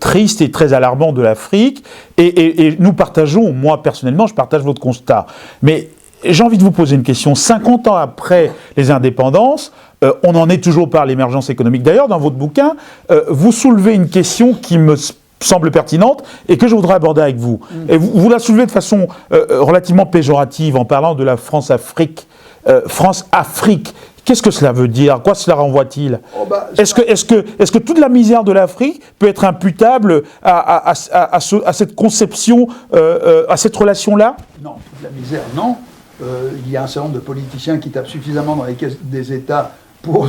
triste et très alarmant de l'Afrique. Et nous partageons, moi personnellement, je partage votre constat. Mais j'ai envie de vous poser une question. 50 ans après les indépendances, on en est toujours par l'émergence économique. D'ailleurs, dans votre bouquin, vous soulevez une question qui me semble pertinente et que je voudrais aborder avec vous. Et vous la soulevez de façon relativement péjorative en parlant de la France-Afrique. France-Afrique. Qu'est-ce que cela veut dire? À quoi cela renvoie-t-il? Est-ce que toute la misère de l'Afrique peut être imputable à cette conception, à cette relation-là? Non, toute la misère, non. Il y a un certain nombre de politiciens qui tapent suffisamment dans les caisses des États pour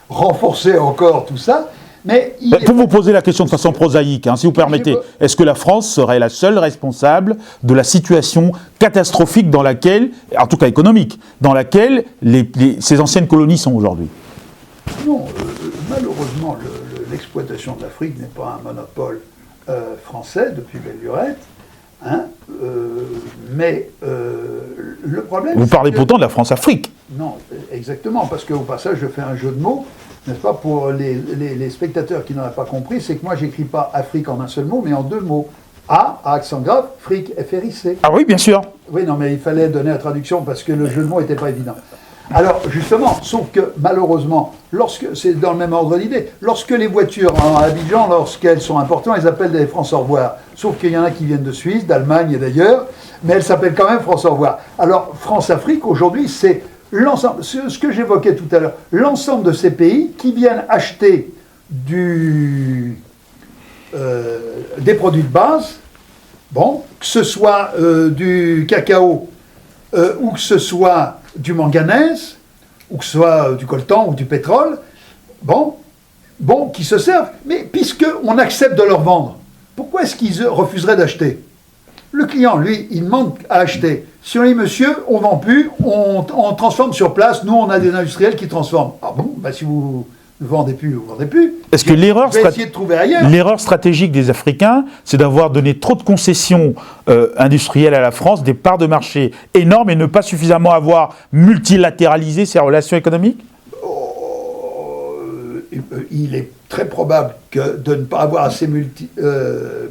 renforcer encore tout ça. Mais pour vous poser la question de façon prosaïque, si vous permettez, est-ce que la France serait la seule responsable de la situation catastrophique dans laquelle, en tout cas économique, dans laquelle ces anciennes colonies sont aujourd'hui? Non, malheureusement, l'exploitation de l'Afrique n'est pas un monopole français depuis belle lurette. Mais le problème... Vous parlez pourtant de la France-Afrique. Non, exactement, parce qu'au passage, je fais un jeu de mots, n'est-ce pas, pour les spectateurs qui n'auraient pas compris, c'est que moi, j'écris pas Afrique en un seul mot, mais en deux mots. A, accent grave, fric, F-R-I-C. Ah oui, bien sûr. Oui, non, mais il fallait donner la traduction parce que le jeu de mots n'était pas évident. Alors, justement, sauf que, malheureusement, c'est dans le même ordre d'idée, lorsque les voitures à Abidjan, lorsqu'elles sont importantes, elles appellent des France au revoir. Sauf qu'il y en a qui viennent de Suisse, d'Allemagne et d'ailleurs, mais elles s'appellent quand même France au revoir. Alors, France-Afrique, aujourd'hui, c'est l'ensemble, ce que j'évoquais tout à l'heure, l'ensemble de ces pays qui viennent acheter des produits de base, bon, que ce soit du cacao ou que ce soit du manganèse, ou que ce soit du coltan ou du pétrole, bon, qui se servent. Mais puisqu'on accepte de leur vendre, pourquoi est-ce qu'ils refuseraient d'acheter? Le client, lui, il demande à acheter. Si on dit, monsieur, on ne vend plus, on transforme sur place, nous, on a des industriels qui transforment. Ah bon, si vous ne vendez plus, vous ne vendez plus. Est-ce que l'erreur stratégique des Africains, c'est d'avoir donné trop de concessions industrielles à la France, des parts de marché énormes et ne pas suffisamment avoir multilatéralisé ces relations économiques? Il est très probable que de ne pas avoir assez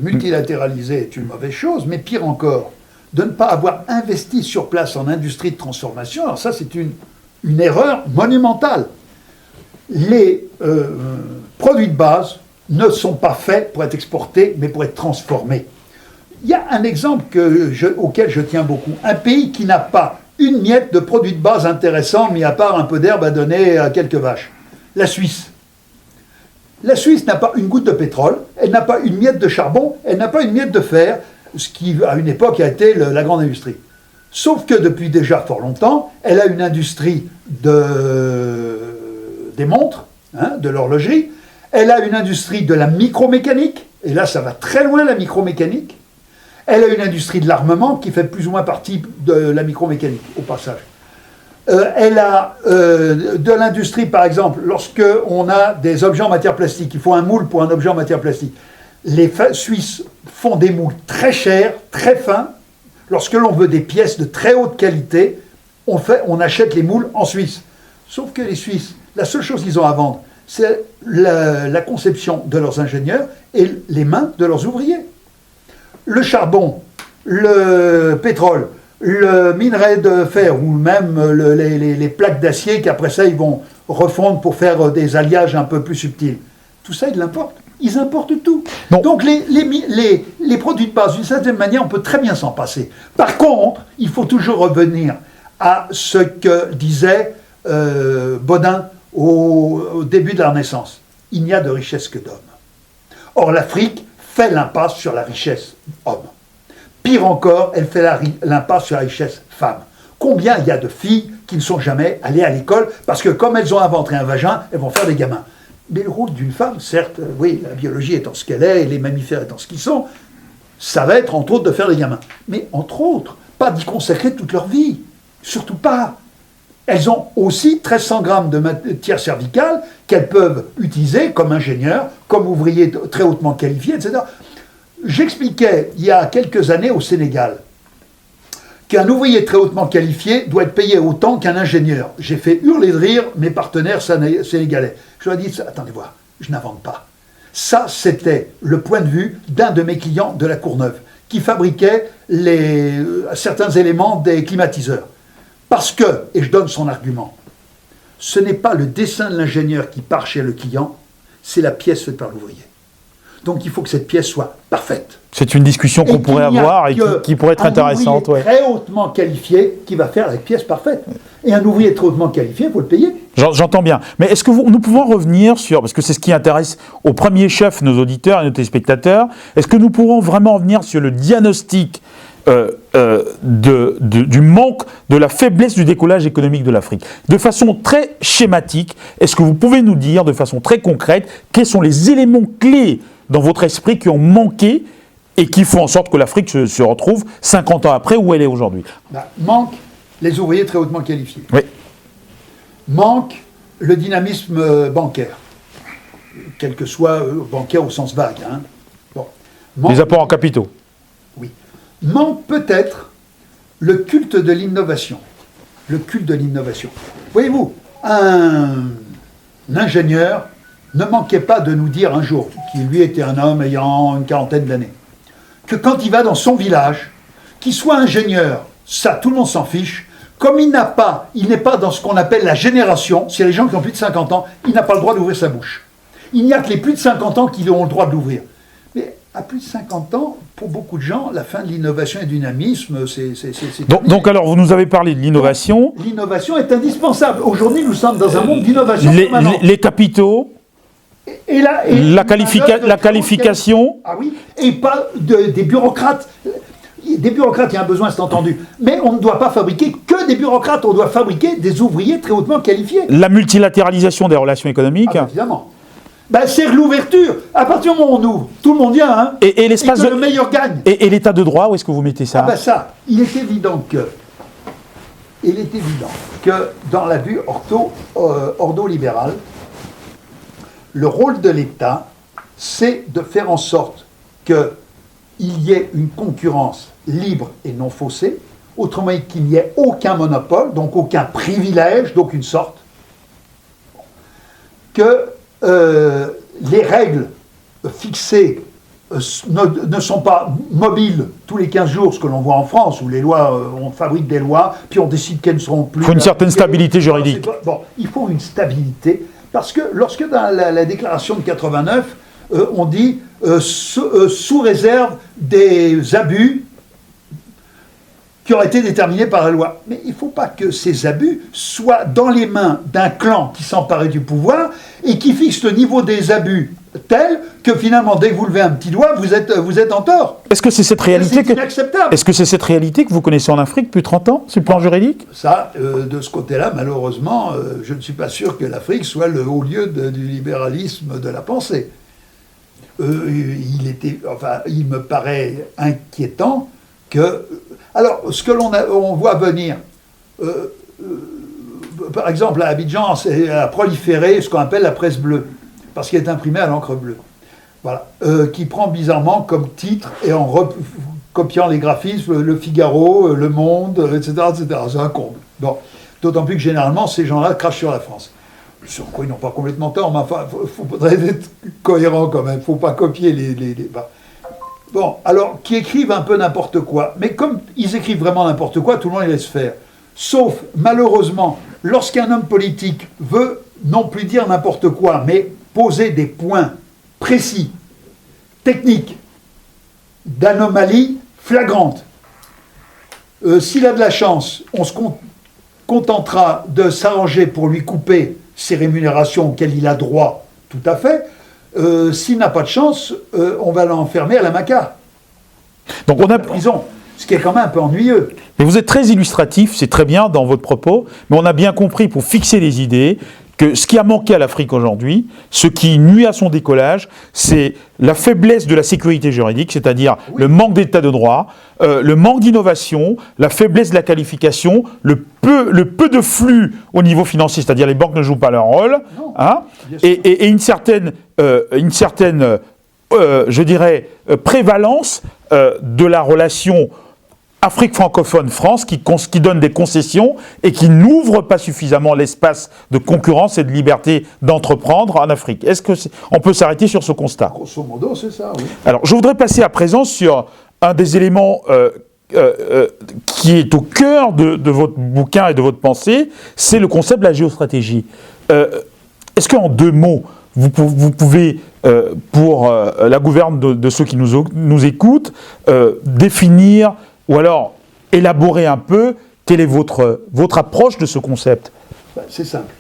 multilatéralisé est une mauvaise chose, mais pire encore, de ne pas avoir investi sur place en industrie de transformation, alors ça c'est une erreur monumentale. Les produits de base ne sont pas faits pour être exportés, mais pour être transformés. Il y a un exemple auquel je tiens beaucoup. Un pays qui n'a pas une miette de produits de base intéressants, mis à part un peu d'herbe à donner à quelques vaches. La Suisse. La Suisse n'a pas une goutte de pétrole, elle n'a pas une miette de charbon, elle n'a pas une miette de fer, ce qui, à une époque, a été la grande industrie. Sauf que depuis déjà fort longtemps, elle a une industrie des montres, de l'horlogerie, elle a une industrie de la micromécanique, et là ça va très loin la micromécanique, elle a une industrie de l'armement qui fait plus ou moins partie de la micromécanique, au passage. Elle a de l'industrie, par exemple, lorsque on a des objets en matière plastique, il faut un moule pour un objet en matière plastique. Les Suisses font des moules très chers, très fins. Lorsque l'on veut des pièces de très haute qualité, on achète les moules en Suisse. Sauf que les Suisses, la seule chose qu'ils ont à vendre, c'est la conception de leurs ingénieurs et les mains de leurs ouvriers. Le charbon, le pétrole, le minerai de fer ou même les plaques d'acier qu'après ça ils vont refondre pour faire des alliages un peu plus subtils. Tout ça ils l'importent. Ils importent tout. Bon. Donc les produits de base, d'une certaine manière, on peut très bien s'en passer. Par contre, il faut toujours revenir à ce que disait Bodin au début de la Renaissance. Il n'y a de richesse que d'hommes. Or l'Afrique fait l'impasse sur la richesse homme. Pire encore, elle fait l'impasse sur la richesse femme. Combien il y a de filles qui ne sont jamais allées à l'école parce que comme elles ont inventé un vagin, elles vont faire des gamins. Mais le rôle d'une femme, certes, oui, la biologie étant ce qu'elle est, et les mammifères étant ce qu'ils sont, ça va être entre autres de faire des gamins. Mais entre autres, pas d'y consacrer toute leur vie. Surtout pas. Elles ont aussi 1300 grammes de matière cervicale qu'elles peuvent utiliser comme ingénieurs, comme ouvriers très hautement qualifiés, etc. J'expliquais il y a quelques années au Sénégal qu'un ouvrier très hautement qualifié doit être payé autant qu'un ingénieur. J'ai fait hurler de rire mes partenaires sénégalais. Je leur ai dit, attendez voir, je n'invente pas. Ça, c'était le point de vue d'un de mes clients de la Courneuve, qui fabriquait certains éléments des climatiseurs. Parce que, et je donne son argument, ce n'est pas le dessin de l'ingénieur qui part chez le client, c'est la pièce faite par l'ouvrier. Donc il faut que cette pièce soit parfaite. C'est une discussion qu'on pourrait avoir et qui pourrait être intéressante. Un ouvrier très hautement qualifié qui va faire la pièce parfaite. Et un ouvrier très hautement qualifié, il faut le payer. J'entends bien. Mais est-ce que nous pouvons revenir sur, parce que c'est ce qui intéresse au premier chef nos auditeurs et nos téléspectateurs, est-ce que nous pourrons vraiment revenir sur le diagnostic du manque, de la faiblesse du décollage économique de l'Afrique? De façon très schématique, est-ce que vous pouvez nous dire de façon très concrète quels sont les éléments clés dans votre esprit qui ont manqué et qui font en sorte que l'Afrique se retrouve 50 ans après où elle est aujourd'hui? Manque les ouvriers très hautement qualifiés. Oui. Manque le dynamisme bancaire, quel que soit bancaire au sens vague. Hein. Bon. Les apports en capitaux. Oui. Manque peut-être le culte de l'innovation. Le culte de l'innovation. Voyez-vous, un ingénieur ne manquait pas de nous dire un jour, qui lui était un homme ayant une quarantaine d'années, que quand il va dans son village, qu'il soit ingénieur, ça tout le monde s'en fiche, comme il n'est pas dans ce qu'on appelle la génération, c'est les gens qui ont plus de 50 ans, il n'a pas le droit d'ouvrir sa bouche. Il n'y a que les plus de 50 ans qui ont le droit de l'ouvrir. Mais à plus de 50 ans, pour beaucoup de gens, la fin de l'innovation et du dynamisme, c'est... Donc alors, vous nous avez parlé de l'innovation. L'innovation est indispensable. Aujourd'hui, nous sommes dans un monde d'innovation permanente. Les capitaux, la qualification. Ah oui, et pas des bureaucrates. Des bureaucrates, il y a un besoin, c'est entendu. Mais on ne doit pas fabriquer que des bureaucrates, on doit fabriquer des ouvriers très hautement qualifiés. La multilatéralisation des relations économiques. Évidemment. C'est l'ouverture. À partir du moment où on ouvre, tout le monde vient, hein, et l'espace que le meilleur gagne. Et l'état de droit, où est-ce que vous mettez ça? Il est évident que dans la vue ordolibérale, le rôle de l'État, c'est de faire en sorte qu'il y ait une concurrence libre et non faussée, autrement dit qu'il n'y ait aucun monopole, donc aucun privilège d'aucune sorte, que les règles fixées ne sont pas mobiles tous les 15 jours, ce que l'on voit en France, où les lois, on fabrique des lois, puis on décide qu'elles ne seront plus... Il faut une certaine stabilité juridique. Il faut une stabilité, parce que lorsque dans la déclaration de 89, on dit sous réserve des abus qui auraient été déterminés par la loi. Mais il ne faut pas que ces abus soient dans les mains d'un clan qui s'emparait du pouvoir et qui fixe le niveau des abus tel que finalement, dès que vous levez un petit doigt, vous êtes en tort. Est-ce que c'est cette réalité inacceptable. Est-ce que c'est cette réalité que vous connaissez en Afrique depuis 30 ans, sur le plan juridique? Ça, de ce côté-là, malheureusement, je ne suis pas sûr que l'Afrique soit le haut lieu du libéralisme de la pensée. Il me paraît inquiétant que... Alors, ce que on voit venir, par exemple, à Abidjan, c'est à proliférer ce qu'on appelle la presse bleue, parce qu'elle est imprimée à l'encre bleue. Voilà. Qui prend bizarrement comme titre, et en copiant les graphismes, Le Figaro, Le Monde, etc. etc. C'est un comble. Bon. D'autant plus que généralement, ces gens-là crachent sur la France. Sur quoi ils n'ont pas complètement tort, mais enfin, il faudrait être cohérent quand même. Il ne faut pas copier les Bon, alors, qui écrivent un peu n'importe quoi. Mais comme ils écrivent vraiment n'importe quoi, tout le monde les laisse faire. Sauf, malheureusement, lorsqu'un homme politique veut non plus dire n'importe quoi, mais poser des points précis, techniques, d'anomalies flagrantes. S'il a de la chance, on se contentera de s'arranger pour lui couper ses rémunérations auxquelles il a droit, tout à fait. S'il n'a pas de chance, on va l'enfermer à la Maca. Donc on a prison, ce qui est quand même un peu ennuyeux. Mais vous êtes très illustratif, c'est très bien dans votre propos, mais on a bien compris, pour fixer les idées, que ce qui a manqué à l'Afrique aujourd'hui, ce qui nuit à son décollage, c'est la faiblesse de la sécurité juridique, c'est-à-dire le manque d'état de droit, le manque d'innovation, la faiblesse de la qualification, le peu de flux au niveau financier, c'est-à-dire les banques ne jouent pas leur rôle, hein, et une certaine je dirais, prévalence de la relation Afrique francophone-France qui donne des concessions et qui n'ouvre pas suffisamment l'espace de concurrence et de liberté d'entreprendre en Afrique. Est-ce qu'on peut s'arrêter sur ce constat? Grosso modo, c'est ça, oui. Alors, je voudrais passer à présent sur un des éléments qui est au cœur de votre bouquin et de votre pensée, c'est le concept de la géostratégie. Est-ce qu'en 2 mots, vous pouvez, pour la gouverne de ceux qui nous écoutent, définir ou alors élaborer un peu quelle est votre approche de ce concept? C'est simple.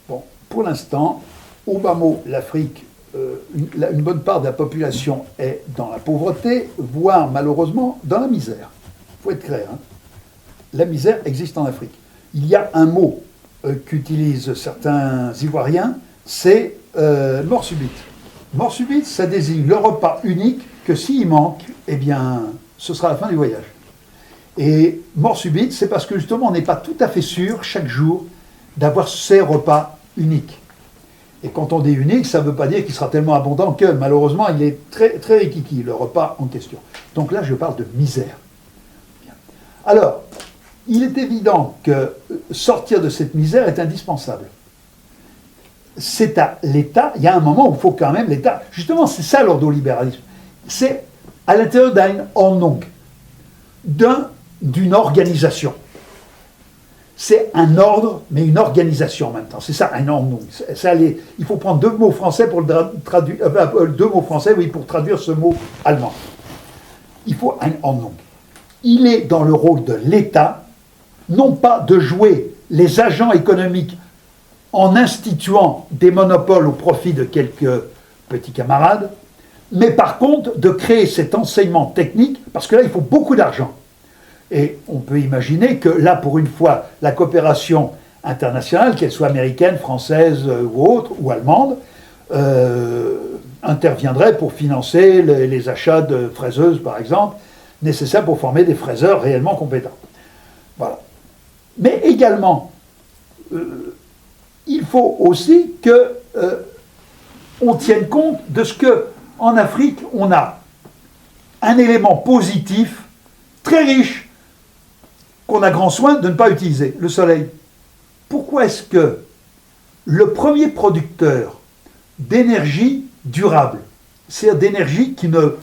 Bon, pour l'instant, au bas mot, l'Afrique, une bonne part de la population est dans la pauvreté, voire malheureusement dans la misère. Il faut être clair. Hein. La misère existe en Afrique. Il y a un mot qu'utilisent certains Ivoiriens, c'est mort subite. Mort subite, ça désigne le repas unique que s'il manque, eh bien, ce sera la fin du voyage. Et mort subite, c'est parce que justement, on n'est pas tout à fait sûr, chaque jour, d'avoir ces repas uniques. Et quand on dit unique, ça ne veut pas dire qu'il sera tellement abondant que, malheureusement, il est très, très rikiki, le repas en question. Donc là, je parle de misère. Bien. Alors, il est évident que sortir de cette misère est indispensable. C'est à l'État, il y a un moment où il faut quand même l'État, justement, c'est ça l'ordolibéralisme, c'est à l'intérieur d'un ordnung, d'une organisation. C'est un ordre, mais une organisation en même temps. C'est ça, un ordnung. Il faut prendre 2 mots français pour traduire, 2 mots français, oui, pour traduire ce mot allemand. Il faut un ordnung. Il est dans le rôle de l'État, non pas de jouer les agents économiques en instituant des monopoles au profit de quelques petits camarades, mais par contre de créer cet enseignement technique, parce que là, il faut beaucoup d'argent. Et on peut imaginer que là, pour une fois, la coopération internationale, qu'elle soit américaine, française ou autre, ou allemande, interviendrait pour financer les achats de fraiseuses, par exemple, nécessaires pour former des fraiseurs réellement compétents. Voilà. Mais également, il faut aussi que on tienne compte de ce qu'en Afrique, on a un élément positif très riche qu'on a grand soin de ne pas utiliser, le soleil. Pourquoi est-ce que le premier producteur d'énergie durable, c'est-à-dire d'énergie qui ne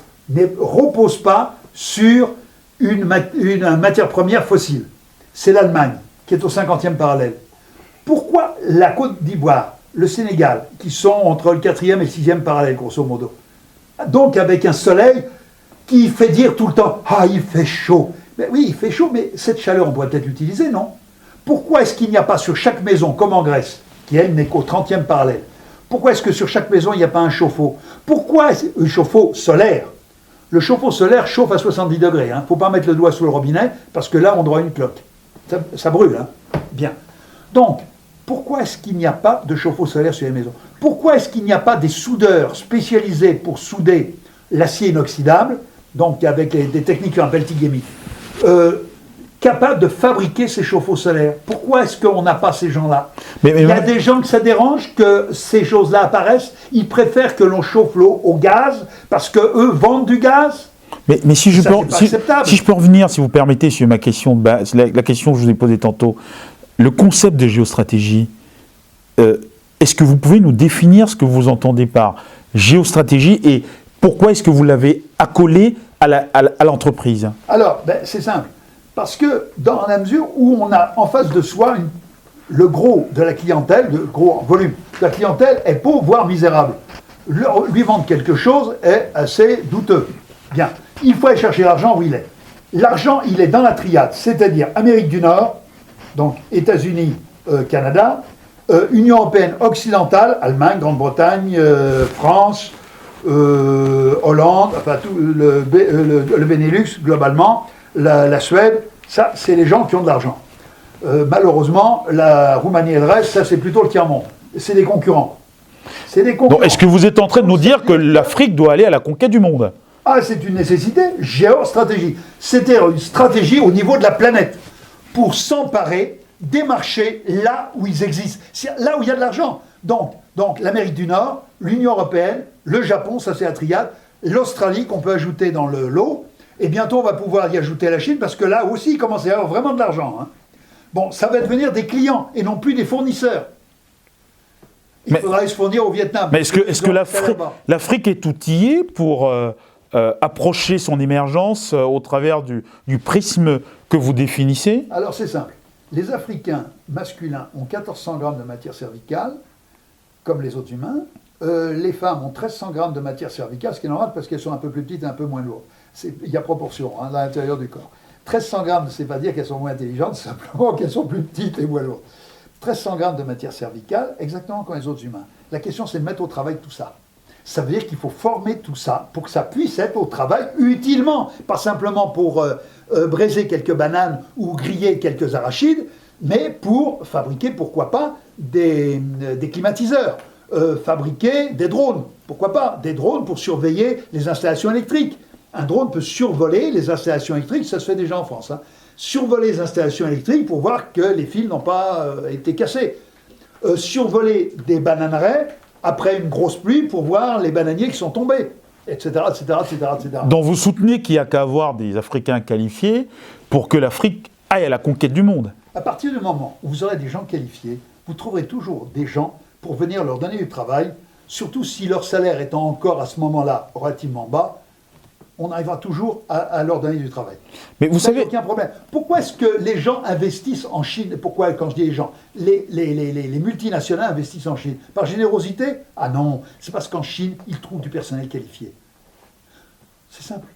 repose pas sur une matière première fossile, c'est l'Allemagne, qui est au 50e parallèle. Pourquoi la Côte d'Ivoire, le Sénégal, qui sont entre le 4e et le 6e parallèle, grosso modo, donc avec un soleil qui fait dire tout le temps « Ah, il fait chaud ». Mais oui, il fait chaud, mais cette chaleur, on pourrait peut-être l'utiliser, non? Pourquoi est-ce qu'il n'y a pas sur chaque maison, comme en Grèce, qui elle n'est qu'au 30e parallèle, pourquoi est-ce que sur chaque maison, il n'y a pas un chauffe-eau? Pourquoi un chauffe-eau solaire? Le chauffe-eau solaire chauffe à 70 degrés. Il ne faut pas mettre le doigt sous le robinet, parce que là, on aura une cloque. Ça brûle, hein? Bien. Donc, pourquoi est-ce qu'il n'y a pas de chauffe-eau solaire sur les maisons? Pourquoi est-ce qu'il n'y a pas des soudeurs spécialisés pour souder l'acier inoxydable, donc avec des techniques qu'on appelle Tigemi, capables de fabriquer ces chauffe-eau solaires? Pourquoi est-ce qu'on n'a pas ces gens-là? Il y a des gens que ça dérange que ces choses-là apparaissent. Ils préfèrent que l'on chauffe l'eau au gaz parce qu'eux vendent du gaz. Mais si je peux revenir, si vous permettez, sur ma question, la question que je vous ai posée tantôt, le concept de géostratégie, est-ce que vous pouvez nous définir ce que vous entendez par géostratégie et pourquoi est-ce que vous l'avez accolé à l'entreprise? Alors, c'est simple. Parce que dans la mesure où on a en face de soi le gros de la clientèle, le gros en volume, la clientèle est pauvre, voire misérable. Lui vendre quelque chose est assez douteux. Bien, il faut aller chercher l'argent où il est. L'argent, il est dans la triade, c'est-à-dire Amérique du Nord, donc États-Unis, Canada, Union européenne occidentale, Allemagne, Grande-Bretagne, France, Hollande, enfin tout le Benelux globalement, la Suède, ça c'est les gens qui ont de l'argent. Malheureusement, la Roumanie et le reste, ça c'est plutôt le tiers-monde. C'est des concurrents. Donc est-ce que vous êtes en train de nous dire que l'Afrique doit aller à la conquête du monde? Ah, c'est une nécessité, géostratégie. C'était une stratégie au niveau de la planète pour s'emparer des marchés là où ils existent, là où il y a de l'argent. Donc l'Amérique du Nord, l'Union européenne, le Japon, ça c'est la triade, l'Australie qu'on peut ajouter dans le lot, et bientôt on va pouvoir y ajouter la Chine parce que là aussi il commence à y avoir vraiment de l'argent. Hein. Bon, ça va devenir des clients et non plus des fournisseurs. Il faudra se fournir au Vietnam. Mais est-ce que l'Afrique est outillée pour approcher son émergence au travers du prisme que vous définissez? Alors c'est simple. Les Africains masculins ont 1400 grammes de matière cervicale, comme les autres humains. Les femmes ont 1300 grammes de matière cervicale, ce qui est normal parce qu'elles sont un peu plus petites et un peu moins lourdes. Il y a proportion à l'intérieur du corps. 1300 grammes, c'est pas dire qu'elles sont moins intelligentes, c'est simplement qu'elles sont plus petites et moins lourdes. 1300 grammes de matière cervicale, exactement comme les autres humains. La question, c'est de mettre au travail tout ça. Ça veut dire qu'il faut former tout ça pour que ça puisse être au travail utilement, pas simplement pour braiser quelques bananes ou griller quelques arachides, mais pour fabriquer, pourquoi pas, des climatiseurs, fabriquer des drones, pourquoi pas, des drones pour surveiller les installations électriques. Un drone peut survoler les installations électriques, ça se fait déjà en France, hein. Survoler les installations électriques pour voir que les fils n'ont pas été cassés. Survoler des bananeraies après une grosse pluie pour voir les bananiers qui sont tombés, etc., etc., etc., etc. Donc vous soutenez qu'il n'y a qu'à avoir des Africains qualifiés pour que l'Afrique aille à la conquête du monde? À partir du moment où vous aurez des gens qualifiés, vous trouverez toujours des gens pour venir leur donner du travail, surtout si leur salaire étant encore à ce moment-là relativement bas, on arrivera toujours à leur donner du travail. Mais vous savez... aucun problème. Pourquoi est-ce que les gens investissent en Chine? Pourquoi, quand je dis les gens, les multinationales investissent en Chine? Par générosité? Ah non, c'est parce qu'en Chine, ils trouvent du personnel qualifié. C'est simple.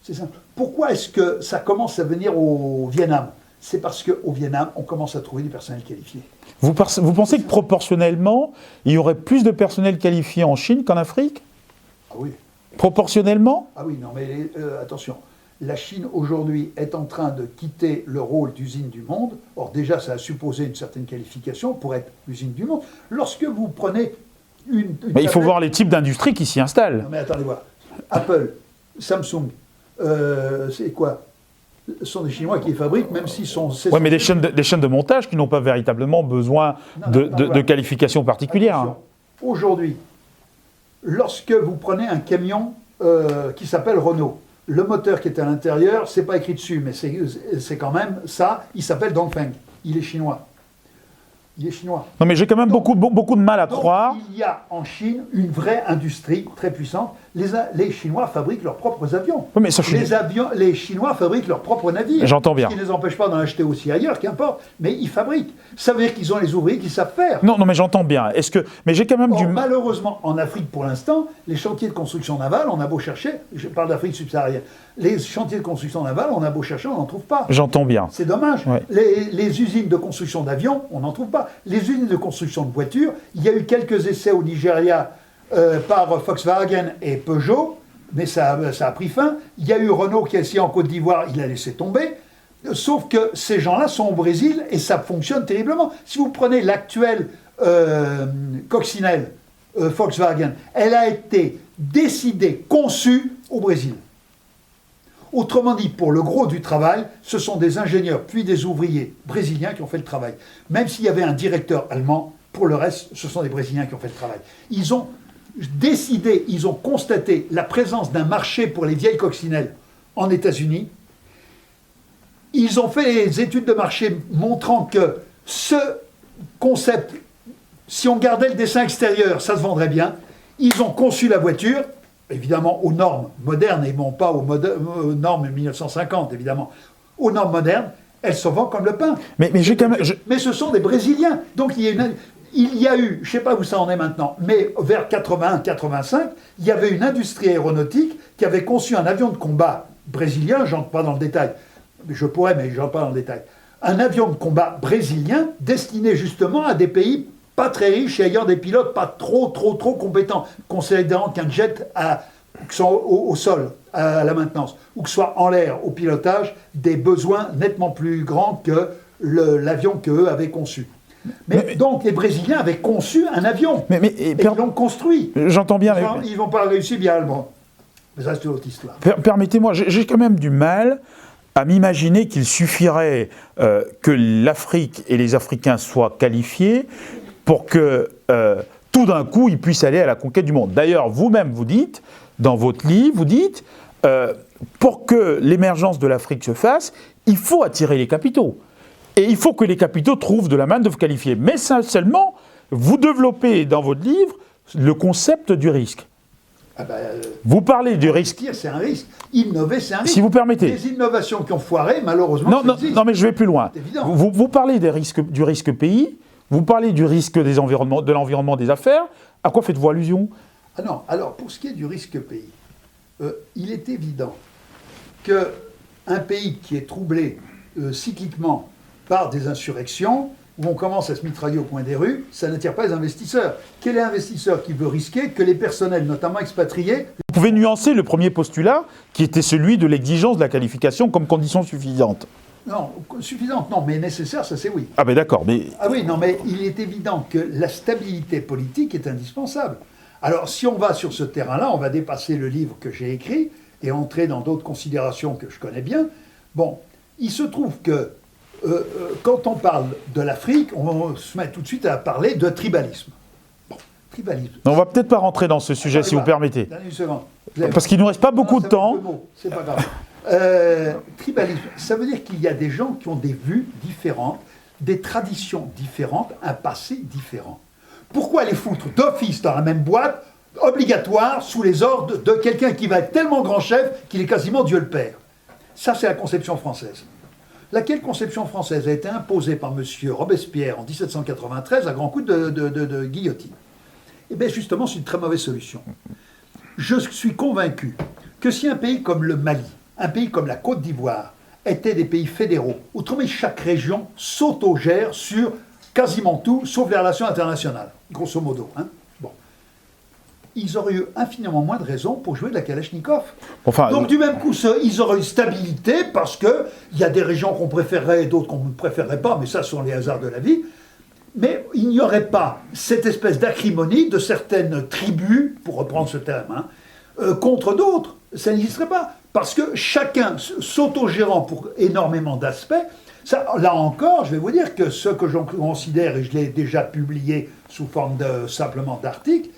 C'est simple. Pourquoi est-ce que ça commence à venir au Vietnam? C'est parce qu'au Vietnam, on commence à trouver du personnel qualifié. Vous pensez que proportionnellement, il y aurait plus de personnel qualifié en Chine qu'en Afrique? Ah oui. Proportionnellement? Ah oui, non, mais attention. La Chine, aujourd'hui, est en train de quitter le rôle d'usine du monde. Or, déjà, ça a supposé une certaine qualification pour être l'usine du monde. Lorsque vous prenez une mais il faut voir les types d'industries qui s'y installent. Non, mais attendez voir. Apple, Samsung, c'est quoi? Ce sont des Chinois qui les fabriquent, même s'ils sont... Oui, mais des chaînes de montage qui n'ont pas véritablement besoin de qualifications particulières. Attention. Aujourd'hui, lorsque vous prenez un camion qui s'appelle Renault, le moteur qui est à l'intérieur, c'est pas écrit dessus, mais c'est quand même ça, il s'appelle Dongfeng, il est chinois. Il est chinois. Non, mais j'ai quand même beaucoup de mal à croire. Il y a en Chine une vraie industrie très puissante. Les Chinois fabriquent leurs propres avions. Oui, mais ça, les Chinois fabriquent leurs propres navires. J'entends bien. Ce qui ne les empêche pas d'en acheter aussi ailleurs, qu'importe. Mais ils fabriquent. Ça veut dire qu'ils ont les ouvriers qui savent faire. Non, mais j'entends bien. Mais j'ai quand même du mal. Malheureusement, en Afrique, pour l'instant, les chantiers de construction navale, on a beau chercher, je parle d'Afrique subsaharienne, les chantiers de construction navale, on a beau chercher, on n'en trouve pas. J'entends bien. C'est dommage. Ouais. Les usines de construction d'avions, on n'en trouve pas. Les usines de construction de voitures, il y a eu quelques essais au Nigeria par Volkswagen et Peugeot, mais ça a pris fin. Il y a eu Renault qui a essayé en Côte d'Ivoire, il a laissé tomber. Sauf que ces gens-là sont au Brésil et ça fonctionne terriblement. Si vous prenez l'actuelle coccinelle Volkswagen, elle a été décidée, conçue au Brésil. Autrement dit, pour le gros du travail, ce sont des ingénieurs puis des ouvriers brésiliens qui ont fait le travail. Même s'il y avait un directeur allemand, pour le reste, ce sont des Brésiliens qui ont fait le travail. Ils ont décidé, ils ont constaté la présence d'un marché pour les vieilles coccinelles en États-Unis. Ils ont fait les études de marché montrant que ce concept, si on gardait le dessin extérieur, ça se vendrait bien. Ils ont conçu la voiture, évidemment aux normes modernes, et non pas aux normes 1950, évidemment. Aux normes modernes, elle se vend comme le pain. Mais Mais ce sont des Brésiliens. Donc il y a eu, je ne sais pas où ça en est maintenant, mais vers 81-85, il y avait une industrie aéronautique qui avait conçu un avion de combat brésilien, je n'entre pas dans le détail, je pourrais, mais je n'entre pas dans le détail, un avion de combat brésilien destiné justement à des pays pas très riches et ayant des pilotes pas trop compétents, considérant qu'un jet soit au sol à la maintenance, ou que soit en l'air au pilotage, des besoins nettement plus grands que l'avion qu'eux avaient conçu. Mais donc les Brésiliens avaient conçu un avion, et ils l'ont construit. J'entends bien. Ils n'ont pas réussi bien allemand. Mais ça, c'est une autre histoire. Permettez-moi, j'ai quand même du mal à m'imaginer qu'il suffirait que l'Afrique et les Africains soient qualifiés pour que tout d'un coup, ils puissent aller à la conquête du monde. D'ailleurs, vous-même, vous dites, dans votre livre, vous dites, pour que l'émergence de l'Afrique se fasse, il faut attirer les capitaux. Et il faut que les capitaux trouvent de la main-d'œuvre qualifiée. Mais seulement, vous développez dans votre livre le concept du risque. Vous parlez du risque. C'est un risque. Innover, c'est un risque. Si vous permettez. Les innovations qui ont foiré, malheureusement, Non, mais je vais plus loin. Vous parlez du risque pays, vous parlez du risque de l'environnement des affaires. À quoi faites-vous allusion? Ah non, alors pour ce qui est du risque pays, il est évident qu'un pays qui est troublé cycliquement par des insurrections, où on commence à se mitrailler au coin des rues, ça n'attire pas les investisseurs. Quel est l'investisseur qui veut risquer que les personnels, notamment expatriés... Vous pouvez nuancer le premier postulat, qui était celui de l'exigence de la qualification comme condition suffisante. Non, suffisante, non, mais nécessaire, ça c'est oui. Ah ben d'accord, mais... Ah oui, non, mais il est évident que la stabilité politique est indispensable. Alors, si on va sur ce terrain-là, on va dépasser le livre que j'ai écrit et entrer dans d'autres considérations que je connais bien. Bon, il se trouve que quand on parle de l'Afrique, on se met tout de suite à parler de tribalisme. Bon, tribalisme. On va peut-être pas rentrer dans ce sujet, si vous permettez. Donnez une seconde. Parce qu'il ne nous reste pas beaucoup de temps. C'est pas grave. Tribalisme, ça veut dire qu'il y a des gens qui ont des vues différentes, des traditions différentes, un passé différent. Pourquoi les foutre d'office dans la même boîte, obligatoire, sous les ordres de quelqu'un qui va être tellement grand chef qu'il est quasiment Dieu le Père? Ça, c'est la conception française. Laquelle conception française a été imposée par M. Robespierre en 1793 à grands coups de guillotine. Eh bien, justement, c'est une très mauvaise solution. Je suis convaincu que si un pays comme le Mali, un pays comme la Côte d'Ivoire, étaient des pays fédéraux, autrement chaque région s'autogère sur quasiment tout, sauf les relations internationales, grosso modo. Hein. Bon. Ils auraient eu infiniment moins de raisons pour jouer de la Kalachnikov. Enfin, donc du même coup, ils auraient eu stabilité parce qu'il y a des régions qu'on préférerait et d'autres qu'on ne préférerait pas, mais ça sont les hasards de la vie. Mais il n'y aurait pas cette espèce d'acrimonie de certaines tribus, pour reprendre ce terme, hein, contre d'autres. Ça n'existerait pas. Parce que chacun s'autogérant pour énormément d'aspects, ça, là encore, je vais vous dire que ce que j'en considère, et je l'ai déjà publié sous forme simplement d'article,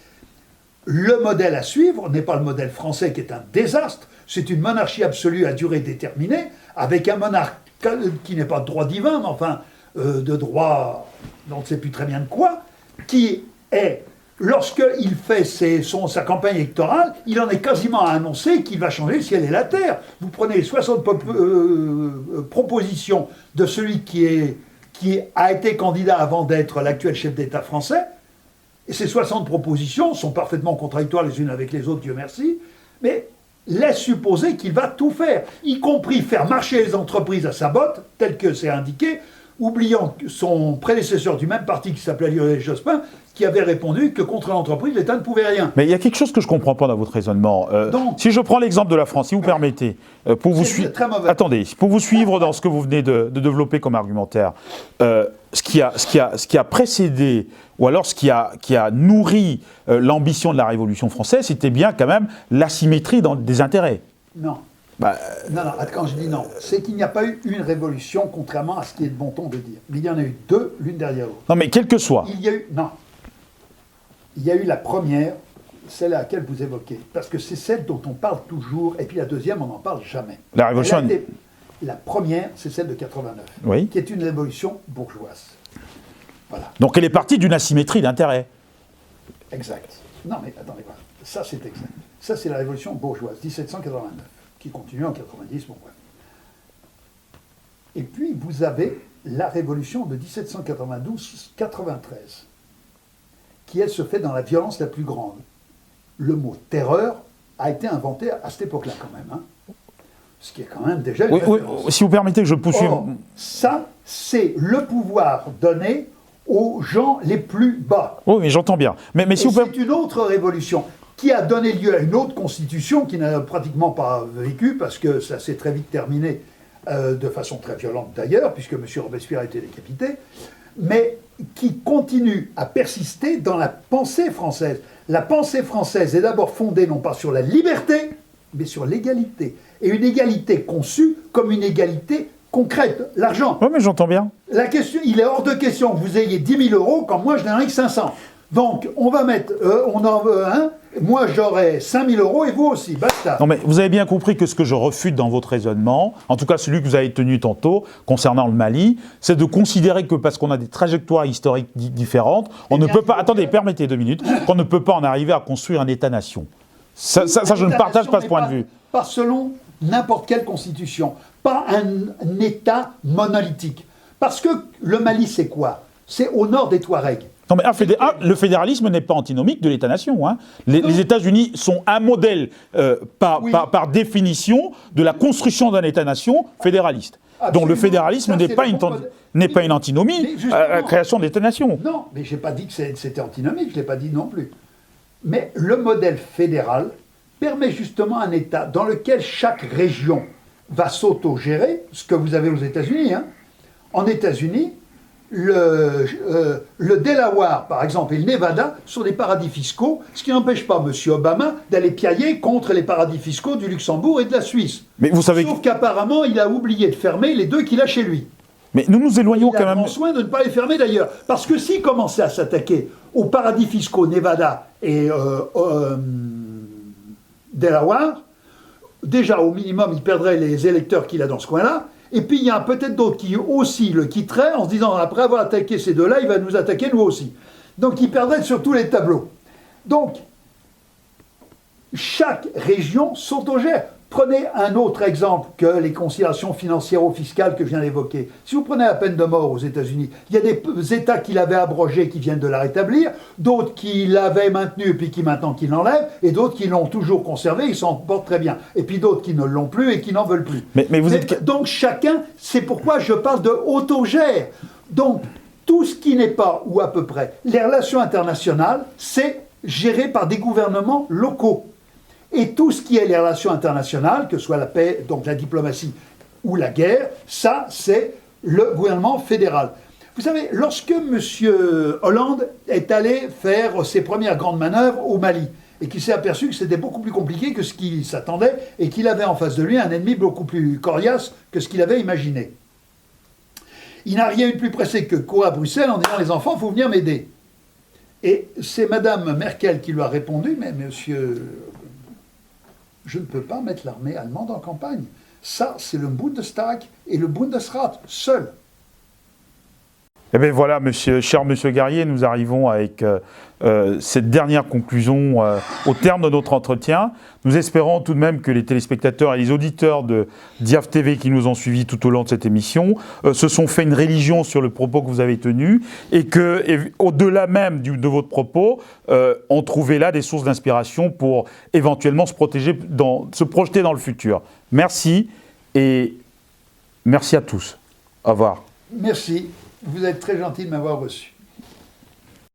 le modèle à suivre n'est pas le modèle français qui est un désastre, c'est une monarchie absolue à durée déterminée, avec un monarque qui n'est pas de droit divin, mais enfin de droit, on ne sait plus très bien de quoi, qui est, lorsqu'il fait sa campagne électorale, il en est quasiment à annoncer qu'il va changer le ciel et la terre. Vous prenez les 60 propositions de celui qui a été candidat avant d'être l'actuel chef d'État français, et ces 60 propositions sont parfaitement contradictoires les unes avec les autres, Dieu merci, mais laisse supposer qu'il va tout faire, y compris faire marcher les entreprises à sa botte, tel que c'est indiqué, oubliant son prédécesseur du même parti qui s'appelait Lionel Jospin, qui avait répondu que contre l'entreprise, l'État ne pouvait rien. Mais il y a quelque chose que je ne comprends pas dans votre raisonnement. Donc, si je prends l'exemple de la France, si vous permettez, pour vous suivre, attendez, pour vous suivre dans ce que vous venez de développer comme argumentaire, ce qui a précédé, ou alors ce qui a nourri l'ambition de la Révolution française, c'était bien quand même l'asymétrie des intérêts. Non. Non, quand je dis non, c'est qu'il n'y a pas eu une révolution, contrairement à ce qui est de bon ton de dire. Mais il y en a eu deux, l'une derrière l'autre. Non, mais quel que soit. Il y a eu la première, celle à laquelle vous évoquez, parce que c'est celle dont on parle toujours, et puis la deuxième, on n'en parle jamais. La révolution. La première, c'est celle de 89, oui, qui est une révolution bourgeoise. Voilà. Donc elle est partie d'une asymétrie d'intérêts. Exact. Non, mais attendez, ça c'est exact. Ça c'est la révolution bourgeoise, 1789. Qui continue en 90, bon bref. Et puis, vous avez la révolution de 1792-93, qui, elle, se fait dans la violence la plus grande. Le mot « terreur » a été inventé à cette époque-là, quand même. Hein. Ce qui est quand même déjà... Oui, si vous permettez que je poursuive... Or, ça, c'est le pouvoir donné aux gens les plus bas. Oui, mais j'entends bien. Mais si c'est une autre révolution qui a donné lieu à une autre constitution qui n'a pratiquement pas vécu, parce que ça s'est très vite terminé, de façon très violente d'ailleurs, puisque M. Robespierre a été décapité, mais qui continue à persister dans la pensée française. La pensée française est d'abord fondée non pas sur la liberté, mais sur l'égalité. Et une égalité conçue comme une égalité concrète, l'argent. Oui, mais j'entends bien. La question, il est hors de question que vous ayez 10 000 euros quand moi je n'en ai que 500. Donc, on va mettre, on en veut un, moi j'aurai 5 000 euros et vous aussi, basta. Non mais vous avez bien compris que ce que je refute dans votre raisonnement, en tout cas celui que vous avez tenu tantôt, concernant le Mali, c'est de considérer que parce qu'on a des trajectoires historiques différentes, on ne peut pas, attendez, permettez 2 minutes, qu'on ne peut pas en arriver à construire un État-nation. Ça, je ne partage pas ce point de vue. Pas selon n'importe quelle constitution, pas un État monolithique. Parce que le Mali, c'est quoi? C'est au nord des Touaregs. Non, mais le fédéralisme n'est pas antinomique de l'État-nation. Hein. Les États-Unis sont un modèle, par définition, de la construction d'un État-nation fédéraliste. Absolument. Donc le fédéralisme n'est pas une antinomie à la création de l'État-nation. Non, mais je n'ai pas dit que c'était antinomique, je ne l'ai pas dit non plus. Mais le modèle fédéral permet justement un État dans lequel chaque région va s'auto-gérer, ce que vous avez aux États-Unis. Hein. En États-Unis, le Delaware, par exemple, et le Nevada sont des paradis fiscaux, ce qui n'empêche pas M. Obama d'aller piailler contre les paradis fiscaux du Luxembourg et de la Suisse. Mais vous savez Sauf qu'apparemment, il a oublié de fermer les deux qu'il a chez lui. Mais nous nous éloignons quand même... Il a prend soin de ne pas les fermer d'ailleurs. Parce que s'il commençait à s'attaquer aux paradis fiscaux Nevada et Delaware, déjà au minimum, il perdrait les électeurs qu'il a dans ce coin-là. Et puis il y a peut-être d'autres qui aussi le quitteraient en se disant après avoir attaqué ces deux-là, il va nous attaquer nous aussi. Donc il perdrait sur tous les tableaux. Donc chaque région s'autogère. Prenez un autre exemple que les considérations financières-fiscales que je viens d'évoquer. Si vous prenez la peine de mort aux États-Unis, il y a des États qui l'avaient abrogée, qui viennent de la rétablir, d'autres qui l'avaient maintenue et puis qui maintenant qui l'enlèvent, et d'autres qui l'ont toujours conservée, ils s'en portent très bien. Et puis d'autres qui ne l'ont plus et qui n'en veulent plus. Mais vous êtes... Donc chacun, c'est pourquoi je parle de autogère. Donc tout ce qui n'est pas, ou à peu près, les relations internationales, c'est géré par des gouvernements locaux. Et tout ce qui est les relations internationales, que ce soit la paix, donc la diplomatie ou la guerre, ça, c'est le gouvernement fédéral. Vous savez, lorsque M. Hollande est allé faire ses premières grandes manœuvres au Mali, et qu'il s'est aperçu que c'était beaucoup plus compliqué que ce qu'il s'attendait, et qu'il avait en face de lui un ennemi beaucoup plus coriace que ce qu'il avait imaginé. Il n'a rien eu de plus pressé que courir à Bruxelles en disant « Les enfants, il faut venir m'aider ». Et c'est Mme Merkel qui lui a répondu « Mais monsieur... je ne peux pas mettre l'armée allemande en campagne. Ça, c'est le Bundestag et le Bundesrat, seul. » Eh bien voilà, cher monsieur Garrier, nous arrivons avec cette dernière conclusion au terme de notre entretien. Nous espérons tout de même que les téléspectateurs et les auditeurs de Diaf TV qui nous ont suivis tout au long de cette émission se sont fait une religion sur le propos que vous avez tenu et qu'au-delà même de votre propos, ont trouvé là des sources d'inspiration pour éventuellement se projeter dans le futur. Merci et merci à tous. Au revoir. Merci. Vous êtes très gentil de m'avoir reçu.